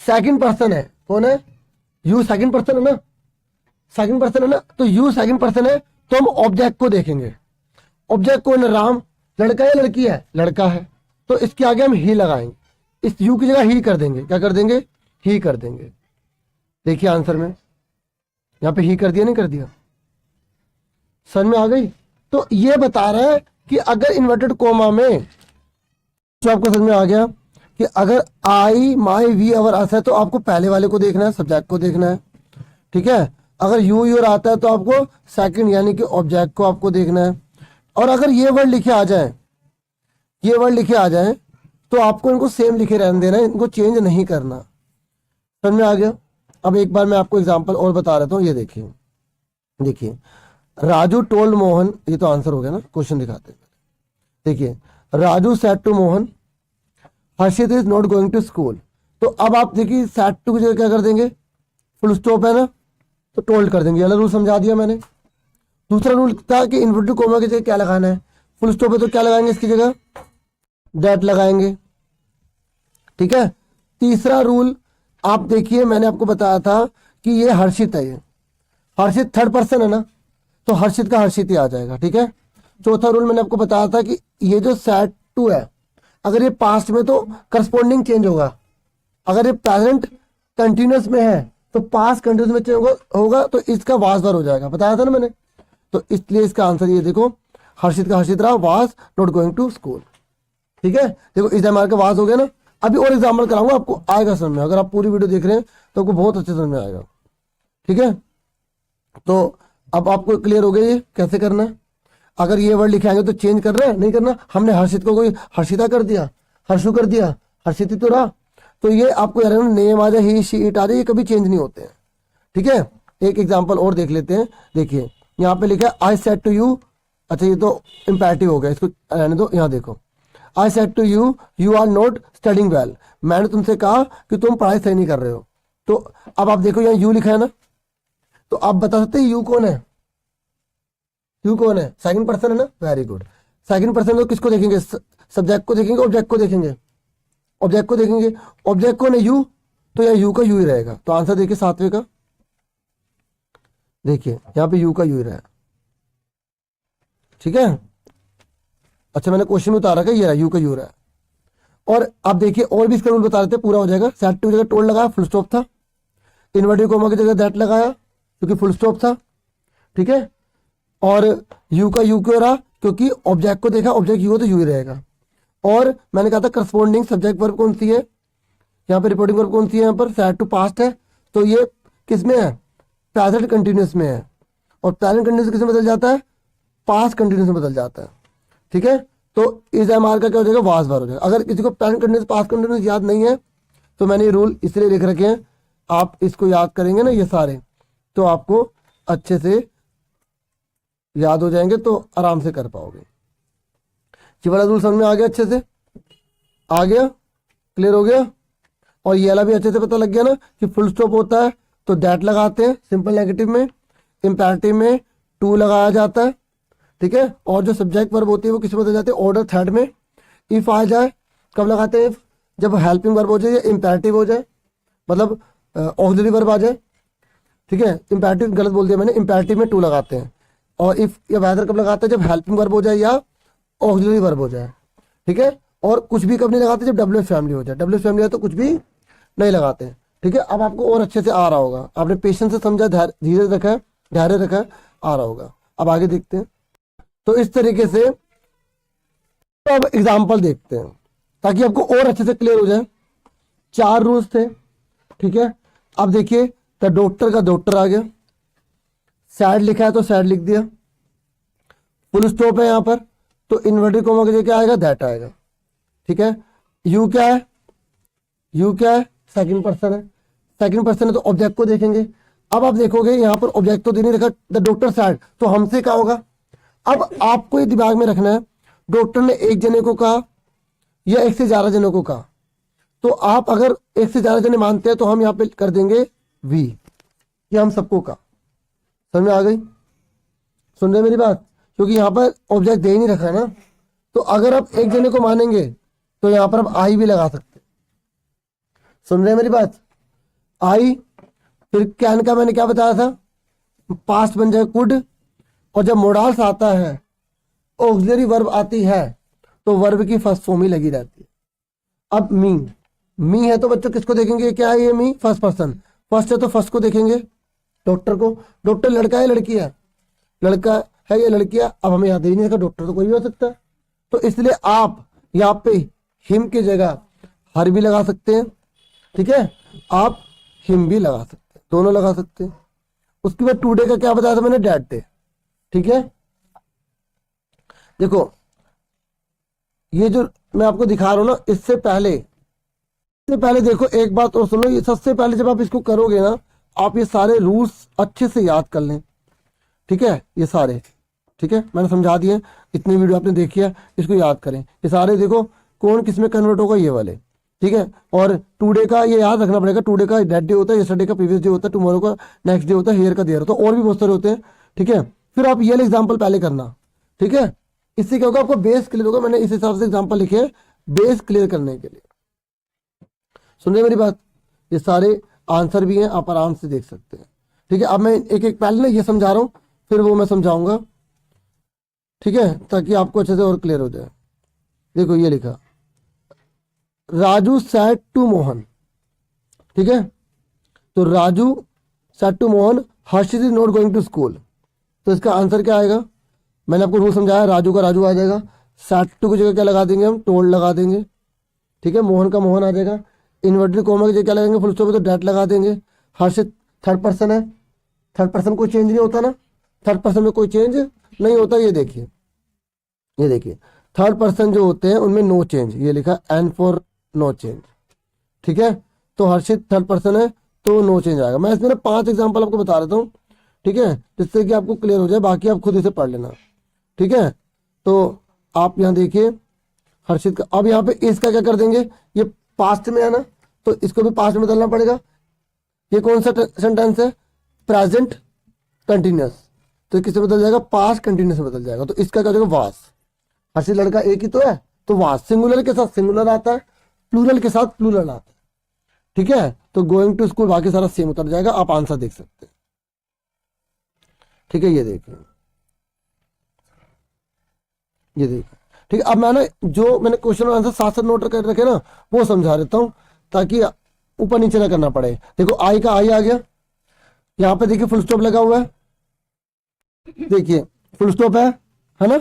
[SPEAKER 1] सेकंड पर्सन है, कौन है? यू सेकंड पर्सन है ना, सेकंड पर्सन है ना, तो यू सेकंड पर्सन है, तो हम ऑब्जेक्ट को देखेंगे। ऑब्जेक्ट कौन है? राम। लड़का है लड़की है? लड़का है, तो इसके आगे हम ही लगाएंगे, इस यू की जगह ही कर देंगे। क्या कर देंगे? ही कर देंगे। देखिए आंसर में यहाँ पे ही कर दिया, नहीं कर दिया, समझ में आ गई। तो ये बता रहा है कि अगर इन्वर्टेड कोमा में, तो आपको समझ में आ गया कि अगर आई माई वी अवर अस है तो आपको पहले वाले को देखना है, सब्जेक्ट को देखना है, ठीक है। अगर यू योर आता है तो आपको सेकंड यानी कि ऑब्जेक्ट को आपको देखना है। और अगर ये वर्ड लिखे आ जाए, ये वर्ड लिखे आ जाए तो आपको इनको सेम लिखे रहने देना है, इनको चेंज नहीं करना। समझ में आ गया। अब एक बार मैं आपको एग्जांपल और बता रहा हूँ। ये देखिए, देखिए राजू टोल्ड मोहन, ये तो आंसर हो गया ना, क्वेश्चन दिखाते हैं। देखिए Raju said to Mohan Harshit is not going to school. तो अब आप देखिए सेड टू की जगह क्या कर देंगे, फुल स्टॉप है ना, तो टोल्ड कर देंगे। वाला रूल समझा दिया मैंने। दूसरा रूल था कि इन्वर्टेड कोमा की जगह क्या लगाना है, फुल स्टॉप है तो क्या लगाएंगे इसकी जगह, दैट लगाएंगे, ठीक है। तीसरा रूल आप देखिए, मैंने आपको बताया था कि ये हर्षित है, ये हर्षित थर्ड पर्सन है ना, तो हर्षित का हर्षित ही आ जाएगा, ठीक है। चौथा रूल मैंने आपको बताया था कि ये जो सेड टू है, अगर ये पास्ट में तो करस्पॉन्डिंग चेंज होगा, अगर ये प्रेजेंट कंटिन्यूअस में है तो पास्ट कंटिन्यूअस में चेंज होगा, तो इसका वाज वर्ब हो जाएगा, बताया था ना मैंने। तो इसलिए इसका आंसर ये देखो, हर्षित का हर्षित रहा, was not going to school, ठीक है। देखो इस हमारे का वाज हो गया ना। अभी और एग्जाम्पल कराऊंगा, आपको आएगा समझ में। अगर आप पूरी वीडियो देख रहे हैं तो आपको बहुत अच्छे समझ में आएगा, ठीक है। तो अब आपको क्लियर हो गया ये कैसे करना है। अगर ये वर्ड लिखे आएंगे तो चेंज कर रहे हैं, नहीं करना। हमने हर्षित को कोई हर्षिता कर दिया, हर्षु कर दिया, हर्षित ही तो रहा। तो ये आपको यार नेम आ जाए, ही शी इट आ जाए, ये कभी चेंज नहीं होते हैं, ठीक है। एक एग्जाम्पल और देख लेते हैं। देखिए यहाँ पे लिखा है आई सेड टू यू, अच्छा ये तो इम्पेरेटिव हो गया, इसको रहने दो। यहाँ देखो, I said to you you are not studying well, मैंने तुमसे कहा कि तुम पढ़ाई सही नहीं कर रहे हो। तो अब आप देखो यहाँ यू लिखा है ना, तो आप बता सकते हैं यू कौन है, यू कौन है, सेकंड पर्सन है ना, वेरी गुड। सेकंड पर्सन तो किसको देखेंगे, सब्जेक्ट को देखेंगे, ऑब्जेक्ट को देखेंगे, ऑब्जेक्ट को देखेंगे। ऑब्जेक्ट कौन है, यू, तो यहाँ यू का यू ही रहेगा। तो आंसर देखिए सातवें का, देखिए यहाँ पे यू का यू ही रहेगा, ठीक है। अच्छा मैंने क्वेश्चन में उतारा क्या, ये रहा यू का यू रहा है। और आप देखिए और भी इसका रूल बता रहे थे, पूरा हो जाएगा। सेड टू की जगह टोल्ड लगाया, फुल स्टॉप था। इन्वर्टेड कोमा की जगह दैट लगाया क्योंकि फुल स्टॉप था, ठीक है। और यू का यू क्यों रहा, क्योंकि ऑब्जेक्ट को देखा, ऑब्जेक्ट यू हो तो यू ही रहेगा। और मैंने कहा था करस्पॉन्डिंग सब्जेक्ट वर्ब कौन सी है, यहाँ पे रिपोर्टिंग वर्ब कौन सी है, यहाँ पर सेड टू पास्ट है, तो ये किस में है, प्रेजेंट कंटिन्यूअस में है। और प्रेजेंट कंटिन्यूअस किस में बदल जाता है, पास्ट कंटिन्यूअस में बदल जाता है, ठीक है। तो इस एमआर का क्या हो जाएगा, वाज वर्ब हो जाएगा। अगर किसी को प्रेजेंट कंटिन्यूअस पास्ट कंटिन्यूअस याद नहीं है तो मैंने ये रूल इसलिए लिख रखे हैं, आप इसको याद करेंगे ना ये सारे, तो आपको अच्छे से याद हो जाएंगे, तो आराम से कर पाओगे। ये वाला रूल समझ में आ गया, अच्छे से आ गया, क्लियर हो गया। और ये वाला भी अच्छे से पता लग गया ना कि फुल स्टॉप होता है तो दैट लगाते हैं सिंपल नेगेटिव में, इंपेरेटिव में टू लगाया जाता है, ठीक है। और जो सब्जेक्ट वर्ब होती है वो किस में बदल जाती है, ऑर्डर थर्ड में। इफ आ जाए कब लगाते हैं, जब हेल्पिंग वर्ब हो जाए या इंपेरेटिव हो जाए, मतलब ऑक्सिलरी वर्ब आ जाए, ठीक है। इंपेरेटिव गलत बोल दिया मैंने, इंपेरेटिव में टू लगाते हैं। और इफ या वेदर कब लगाते हैं, जब हेल्पिंग वर्ब हो जाए या ऑक्सिलरी वर्ब हो जाए, ठीक है। और कुछ भी कब नहीं लगाते, जब डब्ल्यू फैमिली हो जाए। डब्ल्यू फैमिली है तो कुछ भी नहीं लगाते हैं, ठीक है। अब आपको और अच्छे से आ रहा होगा, आपने पेशेंस से समझा, धीरे रखा है, धैर्य रखा है, आ रहा होगा। अब आगे देखते हैं। तो इस तरीके से तो अब एग्जाम्पल देखते हैं ताकि आपको और अच्छे से क्लियर हो जाए। 4 रूल्स थे, ठीक है। अब देखिए द डॉक्टर का डॉक्टर आ गया, सैड लिखा है तो सैड लिख दिया, फुल स्टॉप है यहाँ पर, तो इन्वर्टेड कोमा की जगह क्या आएगा, दैट आएगा, ठीक है। यू क्या है, यू क्या है, सेकंड पर्सन है, सेकंड पर्सन है तो ऑब्जेक्ट को देखेंगे। अब आप देखोगे यहाँ पर ऑब्जेक्ट तो दे नहीं रखा, द डॉक्टर सैड, तो हमसे क्या होगा। अब आपको ये दिमाग में रखना है, डॉक्टर ने एक जने को कहा या एक से ज्यादा जनों को कहा, तो आप अगर एक से ज्यादा जने मानते हैं तो हम यहाँ पे कर देंगे वी, ये हम सबको कहा। समझ में आ गई, सुन रहे मेरी बात, क्योंकि यहाँ पर ऑब्जेक्ट दे ही नहीं रखा है ना। तो अगर आप एक जने को मानेंगे तो यहाँ पर आप आई भी लगा सकते, सुन रहे मेरी बात, आई। फिर कैन का मैंने क्या बताया था, पास्ट बन जाए कुड, और जब मोडाल्स आता है, ऑक्सिलरी वर्ब आती है, तो वर्ब की फर्स्ट फॉर्म ही लगी रहती है। अब मीन, मी है तो बच्चों किसको देखेंगे, क्या है ये मी, फर्स्ट पर्सन, फर्स्ट है तो फर्स्ट को देखेंगे, डॉक्टर को। डॉक्टर लड़का है लड़की है, लड़का है या लड़की है, अब हमें याद ही नहीं है, डॉक्टर तो कोई भी हो सकता है। तो इसलिए आप यहाँ पे हिम की जगह हर भी लगा सकते हैं, ठीक है, आप हिम भी लगा सकते हैं, दोनों लगा सकते हैं। उसके बाद टुडे का क्या बताया था मैंने, डैट डे, ठीक है। देखो ये जो मैं आपको दिखा रहा हूं ना, इससे पहले देखो एक बात और सुनो, ये सबसे पहले जब आप इसको करोगे ना, आप ये सारे रूल्स अच्छे से याद कर लें, ठीक है, ये सारे, ठीक है, मैंने समझा दिए, इतनी वीडियो आपने देखी है, इसको याद करें। ये सारे देखो कौन किस में कन्वर्ट होगा, ये वाले, ठीक है। और टुडे का ये याद रखना पड़ेगा, टुडे का डेट डे होता है, यस्टरडे का प्रीवियस डे होता है, टुमारो का नेक्स्ट डे होता है, हेयर का देयर होता है, और भी बहुत सारे होते हैं, ठीक है। फिर आप ये एग्जाम्पल पहले करना, ठीक है, इससे क्या होगा, आपको बेस क्लियर होगा। मैंने इस हिसाब से एग्जाम्पल लिखे हैं बेस क्लियर करने के लिए। सुनिए मेरी बात, ये सारे आंसर भी हैं, आप आराम से देख सकते हैं, ठीक है। अब मैं एक एक पहले ना ये समझा रहा हूँ, फिर वो मैं समझाऊंगा, ठीक है, ताकि आपको अच्छे से और क्लियर हो जाए। देखो ये लिखा, राजू सैड टू मोहन, ठीक है, तो Raju said to Mohan Harshit is not going to school, तो इसका आंसर क्या आएगा, मैंने आपको रूल समझाया, राजू का राजू आ जाएगा, सैड टू की जगह क्या लगा देंगे हम, टोल्ड लगा देंगे, ठीक है, मोहन का मोहन आ जाएगा, इन्वर्टेड कॉमा की जगह क्या लगाएंगे, फुल स्टॉप पे तो डेट लगा देंगे। हर्षित थर्ड पर्सन है, थर्ड पर्सन कोई चेंज नहीं होता ना, थर्ड पर्सन में कोई चेंज नहीं होता, ये देखिए, ये देखिए थर्ड पर्सन जो होते हैं उनमें नो चेंज, ये लिखा एन फॉर नो चेंज, ठीक है। तो हर्षित थर्ड पर्सन है तो नो चेंज आएगा। मैं इसमें 5 एग्जांपल आपको बता देता हूँ, ठीक है, जिससे कि आपको क्लियर हो जाए, बाकी आप खुद इसे पढ़ लेना, ठीक है। तो आप यहाँ देखिए हर्षित का, अब यहाँ पे इसका क्या कर देंगे, ये पास्ट में है ना, तो इसको भी पास्ट में बदलना पड़ेगा। ये कौन सा सेंटेंस है, प्रेजेंट कंटिन्यूस, तो किससे बदल जाएगा, पास्ट कंटिन्यूस में बदल जाएगा। तो इसका क्या हो जाएगा, वास, हर्षित लड़का एक ही तो है, तो वास सिंगुलर के साथ सिंगुलर आता है, प्लूरल के साथ प्लूरल आता है, ठीक है। तो गोइंग टू स्कूल बाकी सारा सेम उतर जाएगा, आप आंसर देख सकते हैं, ठीक है। ये देखिए, ये देखिए, ठीक है। अब मैं ना जो मैंने क्वेश्चन आंसर साथ साथ नोट कर रखे ना, वो समझा देता हूँ, ताकि ऊपर नीचे ना करना पड़े। देखो आई का आई आ गया, यहाँ पे देखिए फुल स्टॉप लगा हुआ है, देखिए फुल स्टॉप है ना,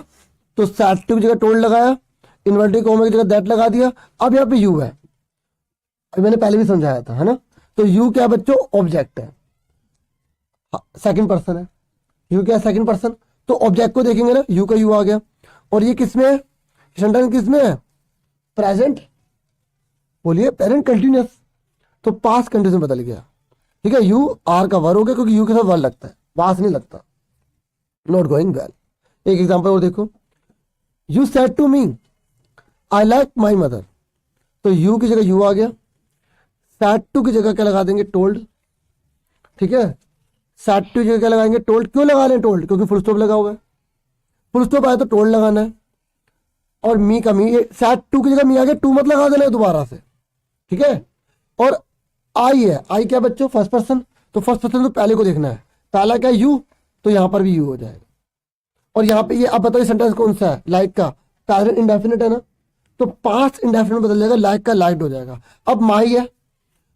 [SPEAKER 1] तो सैड टू की जगह टोल्ड लगाया, इन्वर्टेड कॉमा की जगह दैट लगा दिया। अब यहाँ पे यू है, अभी मैंने पहले भी समझाया था, है ना, तो यू क्या बच्चों, ऑब्जेक्ट है, सेकंड पर्सन है, यू क्या सेकंड पर्सन, तो ऑब्जेक्ट को देखेंगे ना, यू का यू आ गया। और ये किसमें है, सेंटेंस किसमें है, प्रेजेंट, बोलिए प्रेजेंट कंटिन्यूस, तो पास्ट कंटिन्यूस में बदल गया, ठीक है। यू आर का वर हो गया, क्योंकि यू के साथ वर लगता है, वास नहीं लगता, नॉट गोइंग वेल। एक एग्जांपल और देखो, you said to me I like my mother, तो यू की जगह यू आ गया, सैड टू की जगह क्या लगा देंगे, टोल्ड, ठीक है। सैड टू की जगह क्या लगाएंगे, टोल्ड, क्यों लगा रहे हैं टोल्ड, क्योंकि फुल स्टॉप लगा हुआ है, फुल स्टॉप आया तो टोल्ड लगाना है। और मी का मी, सैड टू की जगह मी आ गया, टू मत लगा देना है दोबारा से, ठीक है। और आई है, आई क्या बच्चों, फर्स्ट पर्सन, तो फर्स्ट पर्सन तो पहले को देखना है, पहला क्या यू, तो यहां पर भी यू हो जाएगा। और यहाँ पे ये अब बताइए सेंटेंस कौन सा है, लाइक का, प्रेजेंट इंडेफिनिट है ना, तो पास्ट इंडेफिनिट बदल जाएगा, लाइक का लाइक्ड हो जाएगा। अब माई है,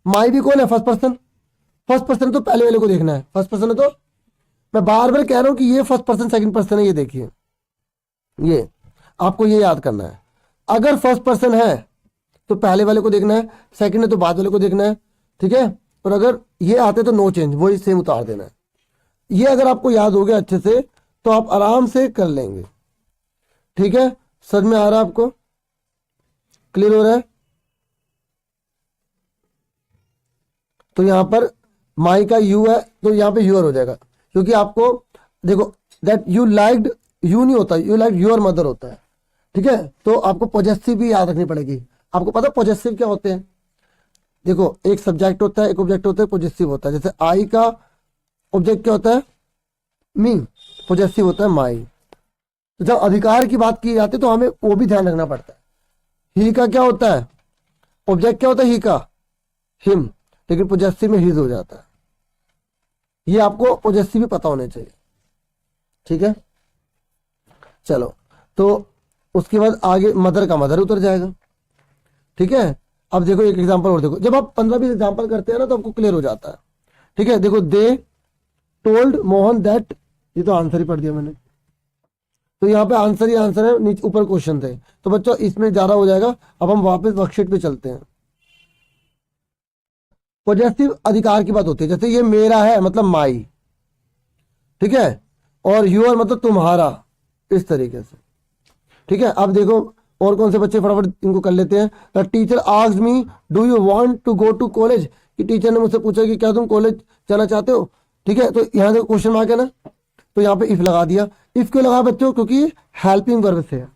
[SPEAKER 1] माई भी कौन है, फर्स्ट पर्सन, फर्स्ट पर्सन तो पहले वाले को देखना है, फर्स्ट पर्सन है, तो मैं बार बार कह रहा हूं कि ये फर्स्ट पर्सन सेकंड पर्सन है, ये देखिए, ये आपको ये याद करना है। अगर फर्स्ट पर्सन है तो पहले वाले को देखना है, सेकंड है तो बाद वाले को देखना है, ठीक है। और अगर ये आते तो नो चेंज, वही सेम उतार देना है। ये अगर आपको याद हो गया अच्छे से तो आप आराम से कर लेंगे, ठीक है। समझ में आ रहा है आपको, क्लियर हो रहा है। तो यहां पर माई का यू है, तो यहां पे यूर हो जाएगा, क्योंकि आपको देखो दैट यू लाइक्ड, यू नहीं होता, यू लाइक योर मदर होता है, ठीक है। तो आपको पॉजेसिव भी याद रखनी पड़ेगी। आपको पता पॉजेसिव क्या होते हैं, देखो एक सब्जेक्ट होता है, एक ऑब्जेक्ट होता है, पॉजेसिव होता है। जैसे आई का ऑब्जेक्ट क्या होता है, मी, पॉजेसिव होता है माई। तो जब अधिकार की बात की जाती है तो हमें वो भी ध्यान रखना पड़ता है। ही का क्या होता है, ऑब्जेक्ट क्या होता है, ही का, हिम, लेकिन पॉजेसिव में हिज हो जाता है। ये आपको पॉजेसिव भी पता होने चाहिए, ठीक है। चलो, तो उसके बाद आगे मदर का मदर उतर जाएगा, ठीक है। अब देखो एक एग्जांपल और देखो, जब आप 15-20 एग्जांपल करते हैं ना तो आपको क्लियर हो जाता है। ठीक है, देखो दे टोल्ड मोहन दैट, ये तो आंसर ही पढ़ दिया मैंने, तो यहाँ पे आंसर ही आंसर है, नीचे ऊपर क्वेश्चन थे, तो बच्चों इसमें ज्यादा हो जाएगा। अब हम वापस वर्कशीट पे चलते हैं। पॉजेसिव अधिकार की बात होती है, जैसे ये मेरा है मतलब माई, ठीक है, और यूर मतलब तुम्हारा, इस तरीके से। ठीक है, अब देखो और कौन से बच्चे फटाफट इनको कर लेते हैं। The teacher asked me do you want to go to college, कि टीचर ने मुझसे पूछा कि क्या तुम कॉलेज जाना चाहते हो। ठीक है, तो यहाँ देखो क्वेश्चन मार्क है ना, तो यहाँ पे इफ लगा दिया। इफ क्यों लगा बच्चों, क्योंकि हेल्पिंग वर्ब से है,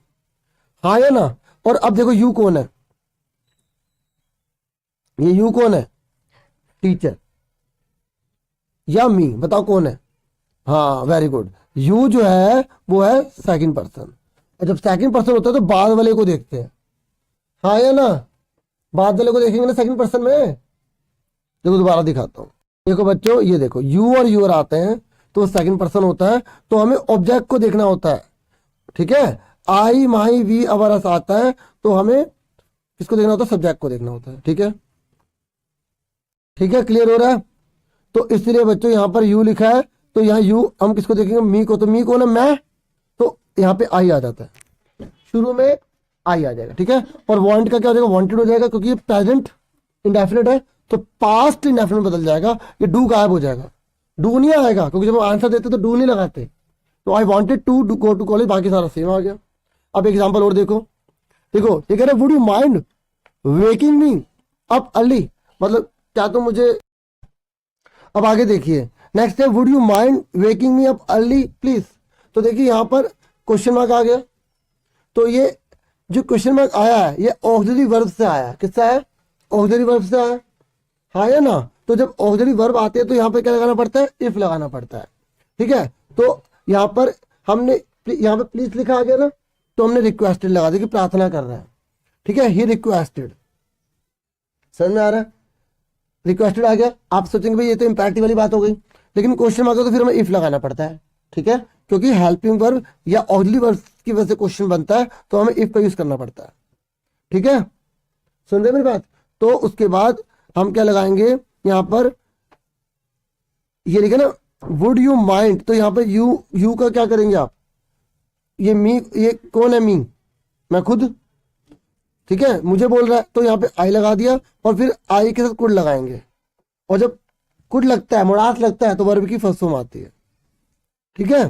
[SPEAKER 1] हाँ या ना। और अब देखो यू कौन है, ये यू कौन है, टीचर या मी, बताओ कौन है। हाँ वेरी गुड, यू जो है वो है सेकंड पर्सन, और जब सेकंड पर्सन होता है तो बाद वाले को देखते हैं, हाँ या ना, बाद वाले को देखेंगे ना सेकंड पर्सन में। देखो दोबारा दिखाता हूं, देखो बच्चों ये देखो यू और यूर आते हैं तो सेकंड पर्सन होता है, तो हमें ऑब्जेक्ट को देखना होता है। ठीक है, आई माई वी अवर अस आता है तो हमें किसको देखना होता है, सब्जेक्ट को देखना होता है। ठीक है, ठीक है, क्लियर हो रहा है। तो इसलिए बच्चों यहाँ पर यू लिखा है, तो यहाँ यू हम किसको देखेंगे, मी को, तो मी कौन है, मैं, तो यहाँ पे आई आ जाता है, शुरू में आई आ जाएगा। ठीक है, और वांट का क्या हो जाएगा, वांटेड हो जाएगा, क्योंकि ये प्रेजेंट इंडेफिनिट है तो पास्ट इंडेफिनिट बदल जाएगा, ये डू गायब हो जाएगा, डू नहीं आएगा, क्योंकि जब हम आंसर देते तो डू नहीं लगाते। तो I wanted to go to college, बाकी सारा सेम आ गया। अब एग्जाम्पल और देखो, देखो ये कह रहे would you mind waking me up early, मतलब क्या तुम मुझे, अब आगे देखिए नेक्स्ट है would you mind waking me up early please. तो देखिए यहाँ पर क्वेश्चन मार्क आ गया, तो ये जो क्वेश्चन मार्क आया है ये ऑक्सिलरी वर्ब से आया है, किससे आया, ऑक्सिलरी वर्ब से आया, हाँ या ना। तो जब ऑक्सिलरी वर्ब आते हैं तो यहाँ पे क्या लगाना पड़ता है, इफ लगाना पड़ता है। ठीक है, तो यहाँ पर हमने यहाँ पे प्लीज लिखा आ गया ना, तो हमने रिक्वेस्टेड लगा दिया कि प्रार्थना कर रहा है। ठीक है, ही रिक्वेस्टेड, समझ में आ रहा है, रिक्वेस्टेड आ गया। आप सोचेंगे भाई ये तो इंपैरेटिव वाली बात हो गई, लेकिन क्वेश्चन मार्क तो फिर हमें इफ लगाना पड़ता है। ठीक है, क्योंकि हेल्पिंग वर्ब या ऑक्सिलरी वर्ब की वजह से क्वेश्चन बनता है तो हमें इफ का यूज करना पड़ता है। ठीक है, सुन रहे मेरी बात। तो उसके बाद हम क्या लगाएंगे, यहाँ पर ये लिखा ना वुड यू माइंड, तो यहाँ पर यू का क्या करेंगे आप, ये मी, ये कौन है, मी, मैं खुद। ठीक है, मुझे बोल रहा है तो यहाँ पे आई लगा दिया, और फिर आई के साथ कुड लगाएंगे, और जब कुड लगता है, मुड़ास लगता है, तो वर्ब की फर्स्ट फॉर्म आती है। ठीक है,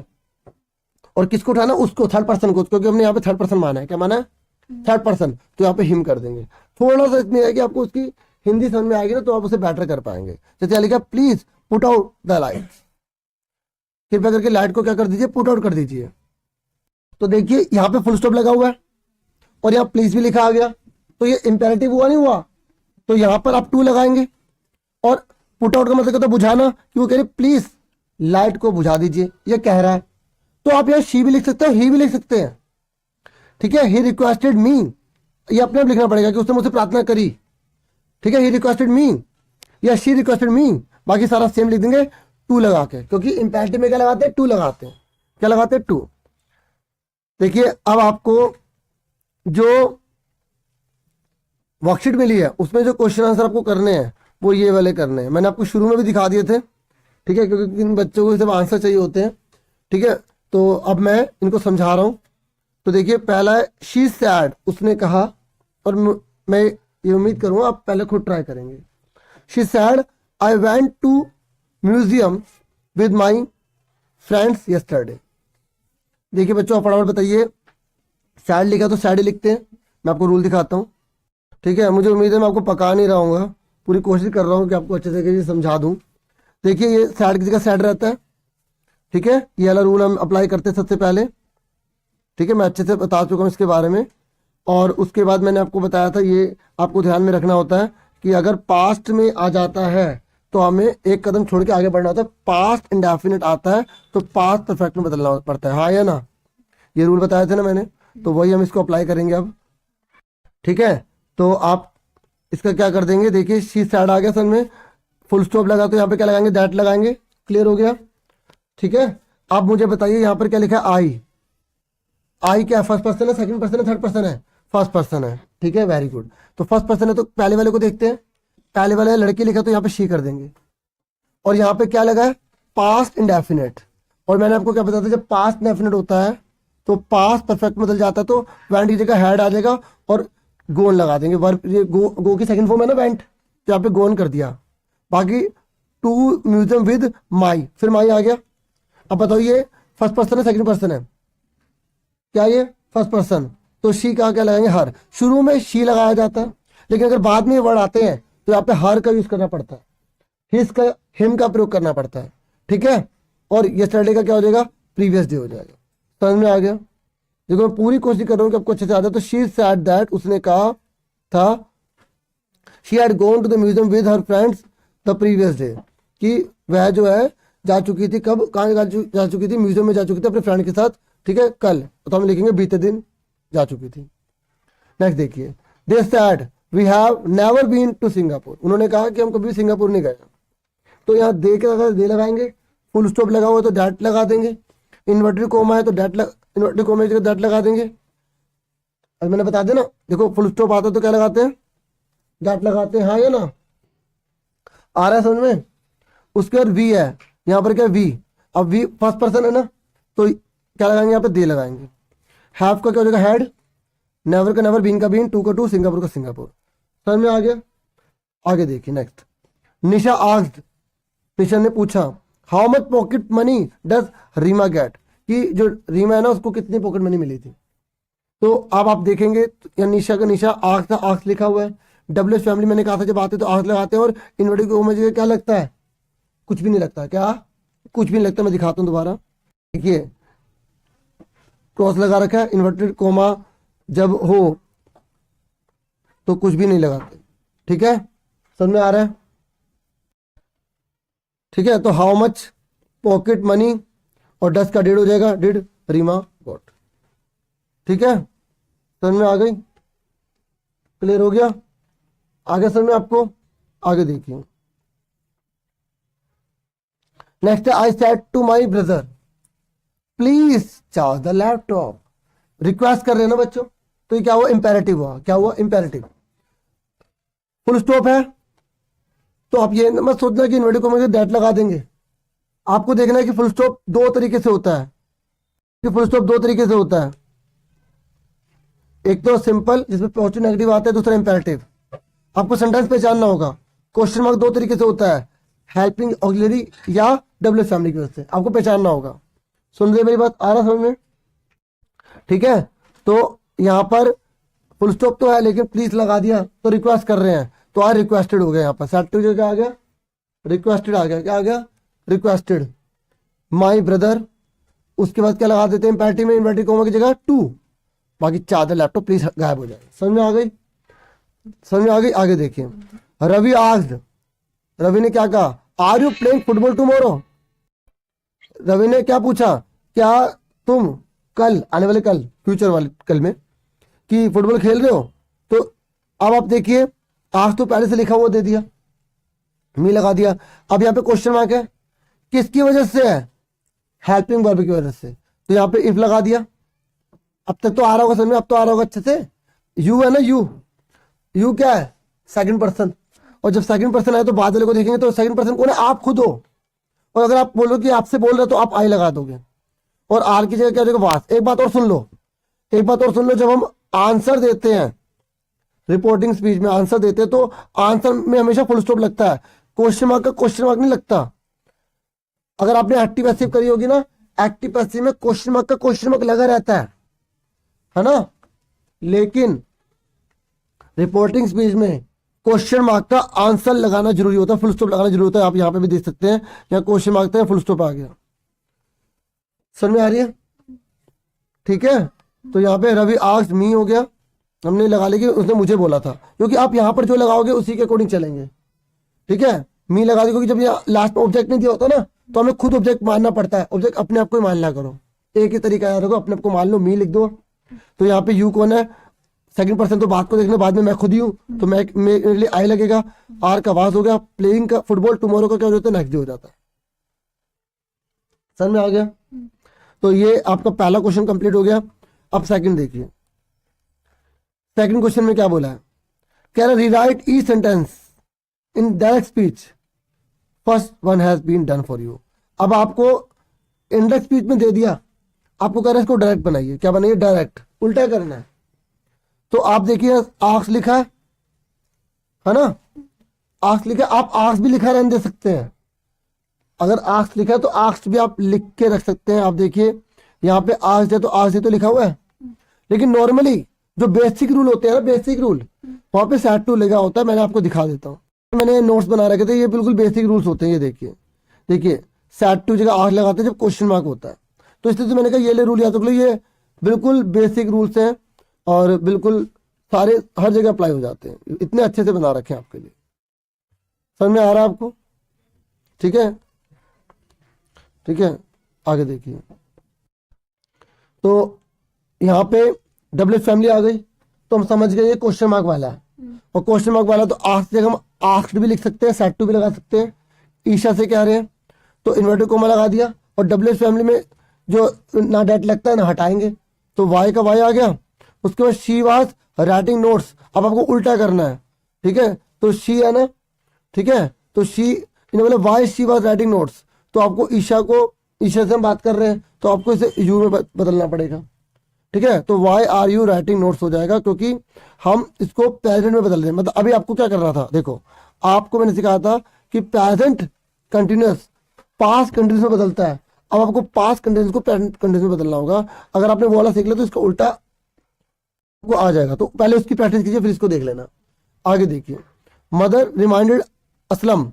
[SPEAKER 1] और किसको उठाना, उसको, थर्ड पर्सन को, क्योंकि हमने यहाँ पे थर्ड पर्सन माना है, क्या माना है, थर्ड पर्सन, तो यहाँ पे हिम कर देंगे। थोड़ा सा इसमें है कि आपको उसकी हिंदी समझ में आएगी ना तो आप उसे बेटर कर पाएंगे। जैसे लिखा please put out the light, कृपया करके लाइट को क्या कर दीजिए, पुट आउट कर दीजिए। तो देखिए यहाँ पे फुल स्टॉप लगा हुआ है और यहाँ प्लीज भी लिखा आ गया, तो ये इंपेरेटिव हुआ नहीं हुआ, तो यहाँ पर आप टू लगाएंगे। और पुट आउट का मतलब कहता है बुझाना, कि वो कह रहे प्लीज लाइट को बुझा दीजिए, ये कह रहा है, तो आप यहाँ शी भी लिख सकते हो, ही भी लिख सकते हैं। ठीक है, ही रिक्वेस्टेड मी, ये अपने आप लिखना पड़ेगा कि उसने मुझसे प्रार्थना करी। ठीक है, ही रिक्वेस्टेड मी या शी रिक्वेस्टेड मी, बाकी सारा सेम लिख देंगे टू लगा के, क्योंकि इंपेरेटिव में क्या लगाते हैं, टू लगाते हैं, क्या लगाते हैं, टू। देखिए अब आपको जो वर्कशीट मिली है उसमें जो क्वेश्चन आंसर आपको करने हैं वो ये वाले करने हैं, मैंने आपको शुरू में भी दिखा दिए थे। ठीक है, क्योंकि इन बच्चों को सब आंसर चाहिए होते हैं। ठीक है, तो अब मैं इनको समझा रहा हूं। तो देखिए पहला है शी सैड, उसने कहा, और मैं ये उम्मीद करूंगा आप पहले खुद ट्राई करेंगे। She said I went to museum with my friends yesterday. देखिए बच्चों आप फटाफट बताइए, सैड लिखा तो सैड ही लिखते हैं, मैं आपको रूल दिखाता हूँ। ठीक है, मुझे उम्मीद है मैं आपको पका नहीं रहा हूँ, पूरी कोशिश कर रहा हूँ कि आपको अच्छे तरीके से समझा दूँ। देखिए ये सैड किसी का सैड रहता है। ठीक है, ये वाला रूल हम अप्लाई करते हैं सबसे पहले। ठीक है, मैं अच्छे से बता चुका हूँ इसके बारे में। और उसके बाद मैंने आपको बताया था, ये आपको ध्यान में रखना होता है कि अगर पास्ट में आ जाता है तो हमें एक कदम छोड़ के आगे बढ़ना होता है। पास्ट इंडेफिनिट आता है तो पास्ट परफेक्ट में बदलना पड़ता है, हाँ या ना, ये रूल बताए थे ना मैंने, तो वही हम इसको अप्लाई करेंगे अब। ठीक है, तो आप इसका क्या कर देंगे, देखिए शी सैड आ गया सन में, फुल स्टॉप लगा तो यहाँ पे क्या लगाएंगे, दैट लगाएंगे, क्लियर हो गया। ठीक है, अब मुझे बताइए यहाँ पर क्या लिखा है, आई, आई क्या फर्स्ट पर्सन है, सेकंड पर्सन है, थर्ड पर्सन है, फर्स्ट पर्सन है। ठीक है, वेरी गुड। तो फर्स्ट पर्सन है तो पहले वाले को देखते हैं। पहले वाले लड़की लिखा तो यहाँ पे शी कर देंगे, और यहाँ पे क्या लगा है, पास्ट इंडेफिनेट। और मैंने आपको क्या बताया था, जब पास्ट इंडेफिनेट होता है तो पास्ट परफेक्ट में बदल जाता है, तो वेंट की जगह हैड आ जाएगा और गोन लगा देंगे। वर्ब ये गो की सेकंड फॉर्म है ना वेंट, तो यहाँ पे गोन कर दिया। बाकी टू म्यूजियम विद माई, फिर माई आ गया। अब बताओ ये फर्स्ट पर्सन है सेकंड पर्सन है, क्या ये फर्स्ट पर्सन, तो शी का क्या लगाएंगे, हर। शुरू में शी लगाया जाता है, लेकिन अगर बाद में वर्ड आते हैं तो यहाँ पे हर का यूज करना पड़ता है, हिज का हिम का प्रयोग करना पड़ता है, ठीक है। और यस्टरडे का क्या हो जाएगा, प्रीवियस डे हो जाएगा। समझ में आ गया। देखो मैं पूरी कोशिश कर रहा हूँ कि आपको अच्छे से आ जाए। तो शी सेड दैट, उसने कहा था, she had gone to the museum with her friends the previous day, कि वह जो है जा चुकी थी, कब कहाँ जा चुकी थी, म्यूजियम में जा चुकी थी अपने फ्रेंड के साथ, ठीक है, कल। तो हम लिखेंगे बीते दिन जा चुकी थी। नेक्स्ट देखिए, they said we have never been to Singapore, उन्होंने कहा कि हम कभी सिंगापुर नहीं गए। तो यहाँ दे के अगर दे लगाएंगे, फुल स्टॉप लगा हुआ है तो डैट लगा देंगे, इन्वर्टेड कोमा है तो इन्वर्टेड कोमा की जगह डैट लगा देंगे। अब मैंने बता देना, देखो फुल स्टॉप आता है तो क्या लगाते हैं, डैट लगाते हैं, हाँ या ना, आ रहा है समझ में। उसके बाद वी है, यहाँ पर क्या वी, अब वी फर्स्ट पर्सन है ना, तो क्या लगाएंगे, यहाँ पे दे लगाएंगे। हैव का क्या हो जाएगा, हैड। नेवर का नेवर, बीन का बीन, टू का टू, सिंगापुर का सिंगापुर। समझ में आ गया। आगे देखिए नेक्स्ट, निशा आस्क्ड, निशा ने पूछा, how much pocket money does Reema get, कि जो रीमा है ना उसको कितनी पॉकेट मनी मिली थी। तो अब आप देखेंगे या निशा का निशा आस्क था, आस्क लिखा हुआ है। डब्ल्यू फैमिली मैंने कहा था जब आते तो आस्क लगाते हैं, और इन्वर्टेड कोमा में क्या लगता है, कुछ भी नहीं लगता, क्या कुछ भी नहीं लगता। मैं दिखाता हूँ दोबारा, देखिए क्रॉस लगा रखा है, इन्वर्टेड कोमा जब हो तो कुछ भी नहीं लगाते, ठीक है, समझ में आ रहा है, ठीक है। तो हाउ मच पॉकेट मनी, और डस का डिड हो जाएगा, डिड रीमा गॉट, ठीक है, समझ में आ गई, क्लियर हो गया। आगे समझ में आपको, आगे देखिए next, I said to my brother please charge the laptop, request कर रहे हैं ना बच्चों, तो ये क्या हुआ, इंपेरेटिव हुआ, क्या हुआ, इंपेरेटिव। फुल स्टॉप है तो आप ये मत सोचना कि इन्वर्टेड कोमा में दैट लगा देंगे। आपको देखना है कि फुल स्टॉप दो तरीके से होता है, कि फुल स्टॉप दो तरीके से होता है, एक तो सिंपल जिसमें पॉजिटिव नेगेटिव आता है, दूसरा इंपेरेटिव। आपको सेंटेंस पहचानना होगा। क्वेश्चन मार्क दो तरीके से होता है, हेल्पिंग ऑक्सिलरी या डब्ल्यू फैमिली की वजह से, आपको पहचानना होगा। सुन रहे मेरी बात, आ रहा समझ में, ठीक है। तो यहाँ पर फुल स्टॉप तो है लेकिन प्लीज लगा दिया तो रिक्वेस्ट कर रहे हैं, तो आज रिक्वेस्टेड हो गया, यहाँ पर सेट क्या आ गया, रिक्वेस्टेड आ गया, क्या आ गया, रिक्वेस्टेड माई ब्रदर। उसके बाद क्या लगा देते हैं इंपेरेटिव में, इन्वर्टेड कोमा की जगह टू, बाकी चादर लैपटॉप प्लीज गायब हो जाए। समझ में आ गई, समझ में आ गई। आगे देखिए, रवि आस्क्ड, रवि ने क्या कहा, are you playing football tomorrow, Ravi ने क्या पूछा, क्या तुम कल, आने वाले कल, फ्यूचर वाले कल में, कि फुटबॉल खेल रहे हो। तो अब आप देखिए, आज तो पहले से लिखा हुआ दे दिया, मी लगा दिया। अब यहाँ पे क्वेश्चन मार्क है, किसकी वजह से है, हेल्पिंग वर्ब की वजह से, तो यहाँ पे इफ लगा दिया। अब तक तो आ रहा होगा समझ में, अब तो आ रहा होगा अच्छे से। यू है ना, यू, यू क्या है, सेकंड पर्सन, और जब सेकंड पर्सन आए तो बाद वाले को देखेंगे तो सेकंड पर्सन कौन है, आप खुद हो। और अगर आप बोलो कि आपसे बोल रहे हो तो आप आई लगा दोगे, और आर की जगह क्या हो जाएगा, वास। एक बात और सुन लो, एक बात और सुन लो, जब हम आंसर देते हैं रिपोर्टिंग स्पीच में आंसर देते हैं तो आंसर में हमेशा फुल स्टॉप लगता है, क्वेश्चन मार्क का क्वेश्चन मार्क नहीं लगता। अगर आपने एक्टिव पैसिव करी होगी ना, एक्टिव पैसिव में क्वेश्चन मार्क का क्वेश्चन मार्क लगा रहता है ना, लेकिन रिपोर्टिंग स्पीच में क्वेश्चन मार्क का आंसर लगाना जरूरी होता है, फुल स्टॉप लगाना जरूरी होता है। आप यहाँ पे भी देख सकते हैं, यहाँ क्वेश्चन मार्क था, फुल स्टॉप आ गया। समझ में आ रही है, ठीक है। तो यहाँ पे रवि आस्क्ड मी हो गया, हमने लगा लिया कि उसने मुझे बोला था, क्योंकि आप यहाँ पर जो लगाओगे उसी के अकॉर्डिंग चलेंगे, ठीक है। मी लगा दी, क्योंकि जब यहाँ लास्ट में ऑब्जेक्ट नहीं दिया होता ना, तो हमें खुद ऑब्जेक्ट मानना पड़ता है, ऑब्जेक्ट अपने आप को ही मानना करो, एक ही तरीका याद रखो, अपने आप को मान लो, मी लिख दो। तो यहाँ पे यू कौन है, सेकंड पर्सन, तो बात को देखने बाद में मैं खुद ही हूँ, तो मैं मेरे लिए आई लगेगा। आर का वाज हो गया, प्लेइंग का फुटबॉल टुमारो का क्या हो जाता है, नेक्स्ट डे हो जाता है। समझ में आ गया। तो ये आपका पहला क्वेश्चन कंप्लीट हो गया। अब सेकंड देखिए, सेकंड क्वेश्चन में क्या बोला है, कह रहा rewrite the sentence in direct speech, first one has been done for you. अब आपको इंडायरेक्ट स्पीच में दे दिया, आपको कह रहा है इसको डायरेक्ट बनाइए। क्या बनाइए? डायरेक्ट, उल्टा करना है। तो आप देखिए आर्क्स लिखा है ना, आर्क्स लिखा, आप आर्क्स भी लिखा रहने दे सकते हैं। अगर आर्क्स लिखा है तो आर्क्स भी आप लिख के रख सकते हैं। आप देखिए यहाँ पे आर्क्स है तो आर्क्स ही तो लिखा हुआ है, लेकिन नॉर्मली जो बेसिक रूल होते हैं ना, बेसिक रूल, वहां पे सेट टू लगा होता है। मैंने आपको दिखा देता हूँ, मैंने नोट्स बना रखे थे, ये बिल्कुल बेसिक रूल्स होते हैं। ये देखिए, देखिए सेट टू जगह आर्क्स लगाते हैं जब क्वेश्चन मार्क होता है। तो इसलिए तो मैंने कहा ये ले रूल याद रख लो, ये बिल्कुल बेसिक रूल्स हैं और बिल्कुल सारे हर जगह अप्लाई हो जाते हैं। इतने अच्छे से बना रखे हैं आपके लिए। समझ में आ रहा है आपको? ठीक है, ठीक है, आगे देखिए। तो यहाँ पे डबलेट फैमिली आ गई, तो हम समझ गए ये क्वेश्चन मार्क वाला है। और क्वेश्चन मार्क वाला तो आस्क जगह हम आस्क्ड भी लिख सकते हैं, सेट टू भी लगा सकते हैं। ईशा से कह रहे हैं तो इन्वर्टेड कोमा लगा दिया। और डबलेट फैमिली में जो ना डेट लगता है ना हटाएंगे, तो वाई का वाई आ गया। उसके बाद शी वाज राइटिंग नोट्स, अब आपको उल्टा करना है। ठीक है, तो शी है ना, ठीक है, तो शी इन्हें बोले why she was writing notes, तो आपको ईशा को, ईशा से हम बात कर रहे हैं तो आपको इसे यू में बदलना पड़ेगा। ठीक है, तो why are you writing notes हो जाएगा, क्योंकि हम इसको प्रेजेंट में बदल रहे हैं। मतलब अभी आपको क्या करना था, देखो आपको मैंने सिखाया था कि प्रेजेंट कंटिन्यूस पास्ट कंटिन्यूस में बदलता है। अब आपको पास्ट कंटिन्यूस को प्रेजेंट कंटिन्यूस में बदलना होगा। अगर आपने वो वाला सीख लिया तो इसका उल्टा वो आ जाएगा। तो पहले उसकी प्रैक्टिस कीजिए, फिर इसको देख लेना। आगे देखिए, mother reminded Aslam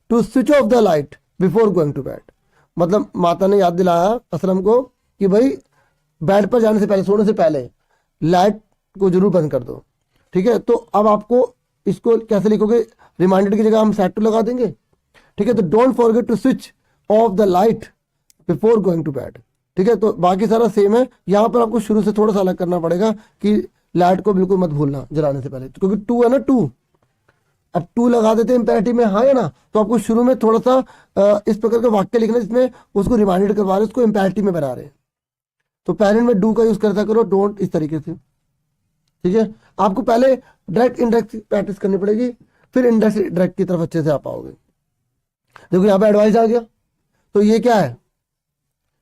[SPEAKER 1] to switch off the light before going to bed. मतलब माता ने याद दिलाया असलम को कि भाई बेड पर जाने से पहले, सोने से पहले लाइट को जरूर बंद कर दो। ठीक है, तो अब आपको इसको कैसे लिखोगे, रिमाइंडेड की जगह हम सेट टू लगा देंगे। ठीक है, तो don't forget to switch off the light before going to bed. ठीक है, तो बाकी सारा सेम है। यहाँ पर आपको शुरू से थोड़ा सा अलग करना पड़ेगा कि लाइट को बिल्कुल मत भूलना जलाने से पहले, क्योंकि टू है ना, टू, अब टू लगा देते हैं इंपेरेटिव में, हाँ है ना। तो आपको शुरू में थोड़ा सा इस प्रकार का वाक्य लिखना जिसमें उसको रिमाइंडेड करवा रहे हैं, उसको इंपेरेटिव में बना रहे हैं। तो पेरेंट में डू का यूज करता करो, डोंट इस तरीके से। ठीक है, आपको पहले डायरेक्ट इंडायरेक्ट प्रैक्टिस करनी पड़ेगी, फिर इंडायरेक्ट डायरेक्ट की तरफ अच्छे से आ पाओगे। देखो यहाँ पे एडवाइस आ गया, तो ये क्या है,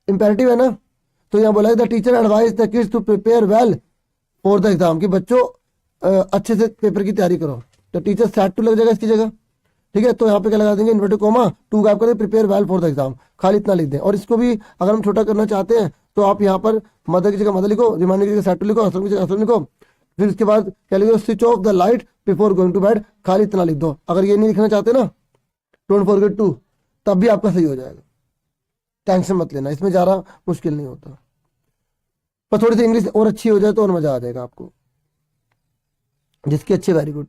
[SPEAKER 1] इंपेरेटिव है ना। तो यहाँ बोला the teacher advise the kids to prepare well for the exam, कि बच्चों अच्छे से पेपर की तैयारी करो। तो टीचर सेट टू लग जाएगा इसकी जगह। ठीक है, तो यहाँ पे क्या लगा देंगे, इन्वर्टेड कोमा, टू गायब कर दें, prepare well for the exam, खाली इतना लिख दें। और इसको भी अगर हम छोटा करना चाहते हैं तो आप यहाँ पर मदर की जगह मदर लिखो, रिमाइंडर की जगह सेट टू लिखो, असलम की जगह असलम लिखो। फिर उसके बाद क्या लिखो, switch off the light before going to bed, खाली इतना लिख दो। अगर ये नहीं लिखना चाहते ना, डोंट फॉरगेट टू, तब भी आपका सही हो जाएगा। टेंशन मत लेना, इसमें ज़्यादा मुश्किल नहीं होता। पर थोड़ी सी इंग्लिश और अच्छी हो जाए तो और मजा आ जाएगा आपको, जिसकी अच्छी, वेरी गुड।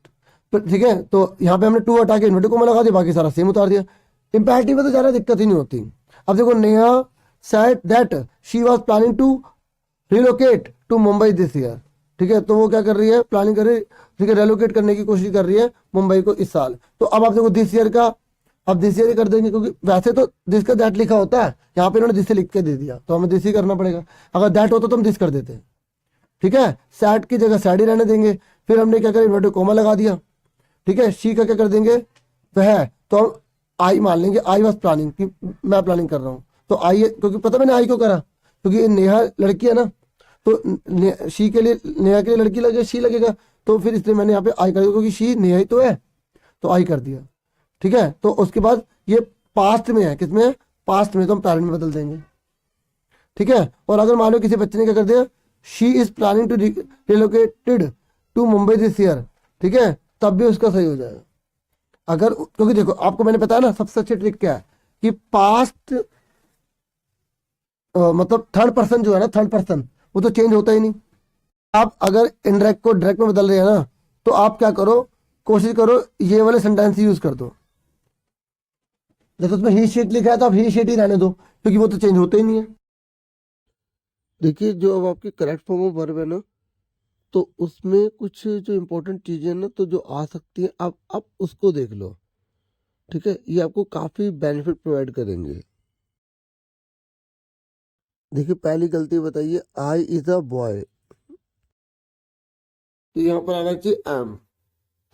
[SPEAKER 1] तो ठीक है, तो यहाँ पे हमने टू हटा के इन्वर्टेड कोमा लगा दिया, बाकी सारा सेम उतार दिया। इंपेरेटिव में तो ज़्यादा दिक्कत ही नहीं होती। अब देखो, Neha said that she was planning to relocate to Mumbai this year. ठीक है, तो वो क्या कर रही है, प्लानिंग कर रही है, ठीक है, रेलोकेट करने की कोशिश कर रही है मुंबई को इस साल। तो अब आप देखो दिस ईयर का, अब दिस ईयर ही कर देंगे, क्योंकि वैसे तो दिस का दैट लिखा होता है, यहाँ पे इन्होंने दिस से लिख के दे दिया, तो हमें दिस ही करना पड़ेगा। अगर दैट होता तो हम दिस कर देते हैं। ठीक है, सैड की जगह सैड ही रहने देंगे। फिर हमने क्या करा, इन्वर्टेड कोमा लगा दिया। ठीक है, शी का क्या कर देंगे, वह, तो हम आई मान लेंगे, आई वॉज प्लानिंग, कि मैं प्लानिंग कर रहा हूँ। तो आई, क्योंकि पता मैंने आई को करा, क्योंकि नेहा लड़की है ना, तो शी के लिए, नेहा के लिए लड़की लगेगा, शी लगेगा, तो फिर इसलिए मैंने यहाँ पे आई कर दिया, क्योंकि शी नेहा ही तो है, तो आई कर दिया। ठीक है, तो उसके बाद ये पास्ट में है, किसमें है, पास्ट में, तो हम पैरेंट में बदल देंगे। ठीक है, और अगर मान लो किसी बच्चे ने क्या कर दिया, she is planning to relocated to Mumbai this year, ठीक है, तब भी उसका सही हो जाएगा। अगर, क्योंकि देखो आपको मैंने बताया ना, सबसे अच्छी ट्रिक क्या है कि पास्ट मतलब थर्ड पर्सन जो है ना, थर्ड पर्सन वो तो चेंज होता ही नहीं। आप अगर इनडायरेक्ट को डायरेक्ट में बदल रहे हैं ना, तो आप क्या करो, कोशिश करो ये वाले सेंटेंस यूज कर दो। जैसे उसमें ही शीट लिखा है तो आप ही शीट ही रहने दो, क्योंकि वो तो चेंज होते ही नहीं है। देखिए, जो अब आपकी करेक्ट फॉर्म ऑफ वर्ब है ना, तो उसमें कुछ जो इंपॉर्टेंट चीजें हैं ना, तो जो आ सकती हैं, आप उसको देख लो। ठीक है, ये आपको काफी बेनिफिट प्रोवाइड करेंगे। देखिए, पहली गलती बताइए, आई इज अ बॉय। तो यहाँ पर आना चाहिए एम।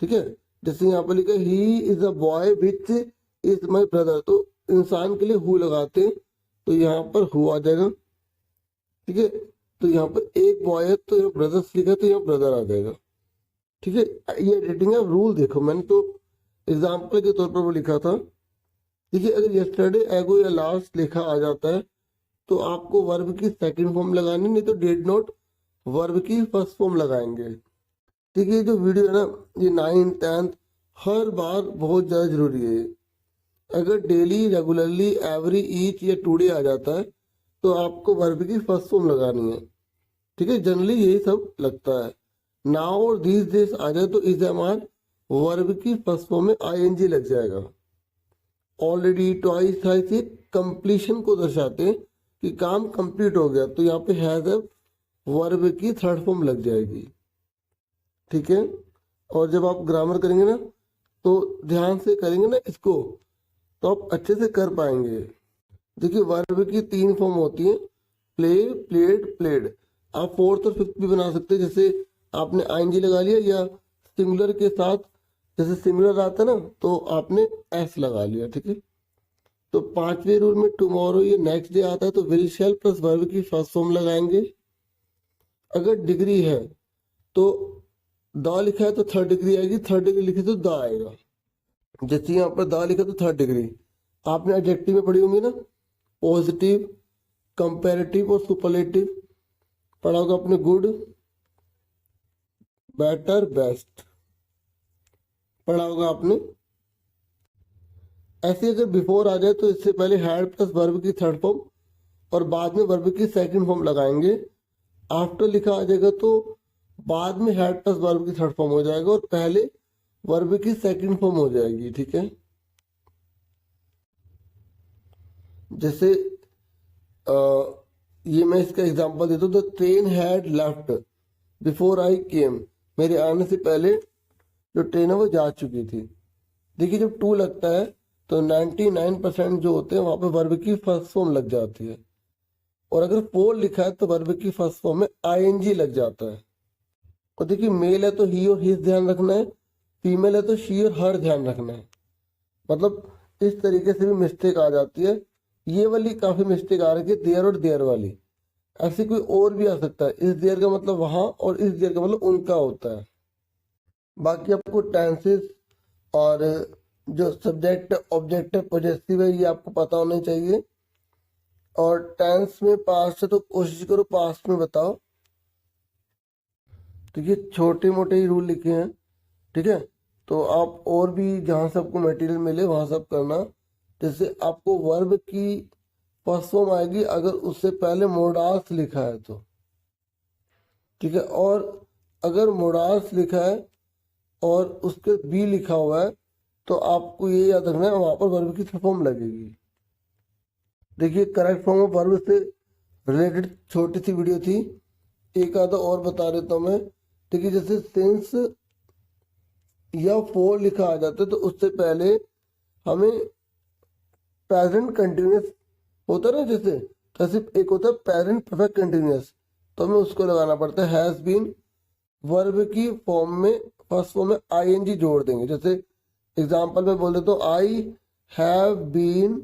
[SPEAKER 1] ठीक है, जैसे यहाँ पर लिखा he is a boy which is my brother, तो इंसान के लिए हु लगाते हैं तो यहाँ पर हु आ जाएगा। ठीक है, तो यहाँ पर एक बॉय है तो यहाँ ब्रदर्स लिखा है तो यहाँ ब्रदर आ जाएगा। ठीक है, ये एडिटिंग है, रूल देखो मैंने तो एग्जाम्पल के तौर पर वो लिखा था। देखिए, अगर यस्टरडे एगो या लास्ट लिखा आ जाता है तो आपको वर्ब की सेकंड फॉर्म लगानी, नहीं तो डिड नॉट वर्ब की फर्स्ट फॉर्म लगाएंगे। देखिए, जो वीडियो है ना, ये 9th 10th हर बार बहुत ज़्यादा जरूरी है। अगर डेली, रेगुलरली, एवरी, ईच या टुडे आ जाता है तो आपको वर्ब की फर्स्ट फॉर्म लगानी है। ठीक है, जनरली यही सब लगता है। नाउ और दीज डेज आ जाए तो इज एम आर वर्ब की फर्स्ट फॉर्म में आईएनजी लग जाएगा। ऑलरेडी, ट्वाइस, थ्राइस ये कंप्लीशन को दर्शाते हैं कि काम कंप्लीट हो गया, तो यहाँ पे हैज वर्ब की थर्ड फॉर्म लग जाएगी। ठीक है, और जब आप ग्रामर करेंगे ना तो ध्यान से करेंगे ना इसको तो आप अच्छे से कर पाएंगे। देखिए, वर्ब की 3 फॉर्म होती हैं, प्ले, प्लेड, प्लेड। आप 4th और 5th भी बना सकते हैं, जैसे आपने आईएनजी लगा लिया, या सिंगुलर के साथ जैसे सिंगुलर आता है ना तो आपने एस लगा लिया। ठीक है, तो 5वें रूल में टुमारो ये नेक्स्ट डे आता है तो विल शैल प्लस वर्ब की फर्स्ट फॉर्म लगाएंगे। अगर डिग्री है तो द लिखा है तो 3rd डिग्री आएगी, 3rd डिग्री लिखी तो द आएगा। जैसे यहाँ पर द लिखा तो 3rd डिग्री। आपने एडजेक्टिव में पढ़ी होंगी ना, पॉजिटिव, कंपैरेटिव और सुपरलेटिव पढ़ा होगा आपने। गुड, बेटर, बेस्ट पढ़ा होगा आपने। ऐसे अगर बिफोर आ जाए तो इससे पहले हैड प्लस वर्ब की थर्ड फॉर्म और बाद में वर्ब की सेकंड फॉर्म लगाएंगे। आफ्टर लिखा आ जाएगा तो बाद में हैड प्लस वर्ब की थर्ड फॉर्म हो जाएगा और पहले वर्ब की सेकंड फॉर्म हो जाएगी। ठीक है, जैसे ये मैं इसका एग्जांपल देता हूँ। The train had left before I came, मेरे आने से पहले जो ट्रेन है वो जा चुकी थी। देखिए, जब टू लगता है तो 99% जो होते हैं वहां पे वर्ब की फर्स्ट फॉर्म लग जाती है, और अगर 4 लिखा है तो वर्ब की फर्स्ट फॉर्म में आईएनजी लग जाता है। और देखिए, मेल है तो ही और हिज ध्यान रखना है, फीमेल है तो शी और हर ध्यान रखना है। मतलब इस तरीके से भी मिस्टेक आ जाती है। ये वाली काफी मिस्टेक आ रही है, देयर और देयर वाली। ऐसे कोई और भी आ सकता है, इस देयर का मतलब वहां और इस देयर का मतलब उनका होता है। बाकी आपको टेंसेस और जो सब्जेक्ट, ऑब्जेक्ट, पॉजेसिव है ये आपको पता होना चाहिए। और टेंस में पास्ट है तो कोशिश करो पास्ट में बताओ। ठीक है, छोटे मोटे ही रूल लिखे हैं। ठीक है, तो आप और भी जहाँ से आपको मटेरियल मिले वहाँ सब करना। जैसे आपको वर्ब की फर्स्ट फॉर्म आएगी अगर उससे पहले मोडास लिखा है तो। ठीक है, और अगर मोडास लिखा है और उसके बी लिखा हुआ है तो आपको ये याद रखना है वहां पर वर्ब की फॉर्म लगेगी। देखिए, करेक्ट फॉर्म ऑफ वर्ब से रिलेटेड छोटी सी वीडियो थी, एक आधा और बता देता हूँ मैं। देखिए, जैसे सिंस या फॉर लिखा आ जाता है तो उससे पहले हमें प्रेजेंट कंटिन्यूअस होता है ना, जैसे एक होता है प्रेजेंट परफेक्ट कंटिन्यूअस, तो हमें उसको लगाना पड़ता है हैज बीन। वर्ब की फॉर्म में फर्स्ट फॉर्म में आईएनजी जोड़ देंगे। जैसे एग्जांपल में बोल देता हूँ, I have been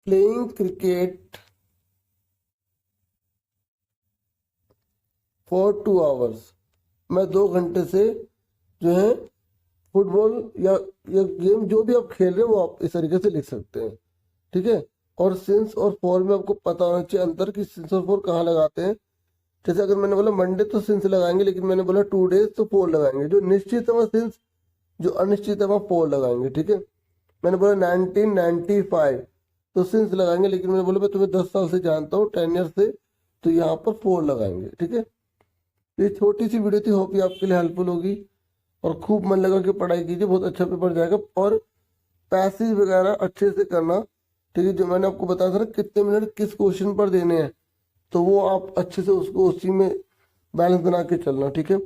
[SPEAKER 1] playing cricket for 2 hours, मैं 2 घंटे से जो है फुटबॉल या गेम जो भी आप खेल रहे हो वो आप इस तरीके से लिख सकते हैं। ठीक है, और सिंस और फॉर में आपको पता होना चाहिए अंतर कि सिंस और फॉर कहाँ लगाते हैं। जैसे अगर मैंने बोला मंडे तो सिंस लगाएंगे, लेकिन मैंने बोला 2 डेज तो फॉर लगाएंगे। जो निश्चित है वहाँ सिंस, जो अनिश्चित है वहाँ फॉर लगाएंगे। ठीक है, मैंने बोला 1995 तो सिंस लगाएंगे, लेकिन मैंने बोला मैं तुम्हें 10 साल से जानता हूँ, 10 ईयर से, तो यहाँ पर फॉर लगाएंगे। ठीक है, ये छोटी सी वीडियो थी, होप ये आपके लिए हेल्पफुल होगी। और खूब मन लगा के पढ़ाई कीजिए, बहुत अच्छा पेपर जाएगा। और पैसेज वगैरह अच्छे से करना। ठीक है, जो मैंने आपको बताया था ना कितने मिनट किस क्वेश्चन पर देने हैं, तो वो आप अच्छे से उसको उसी में बैलेंस बना के चलना। ठीक है,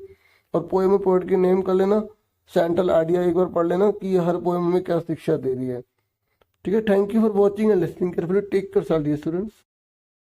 [SPEAKER 1] और पोएम में पोएट के नेम कर लेना, सेंट्रल आइडिया एक बार पढ़ लेना कि हर पोएम में क्या शिक्षा दे रही है। ठीक है, thank you for watching and listening carefully. Take care students.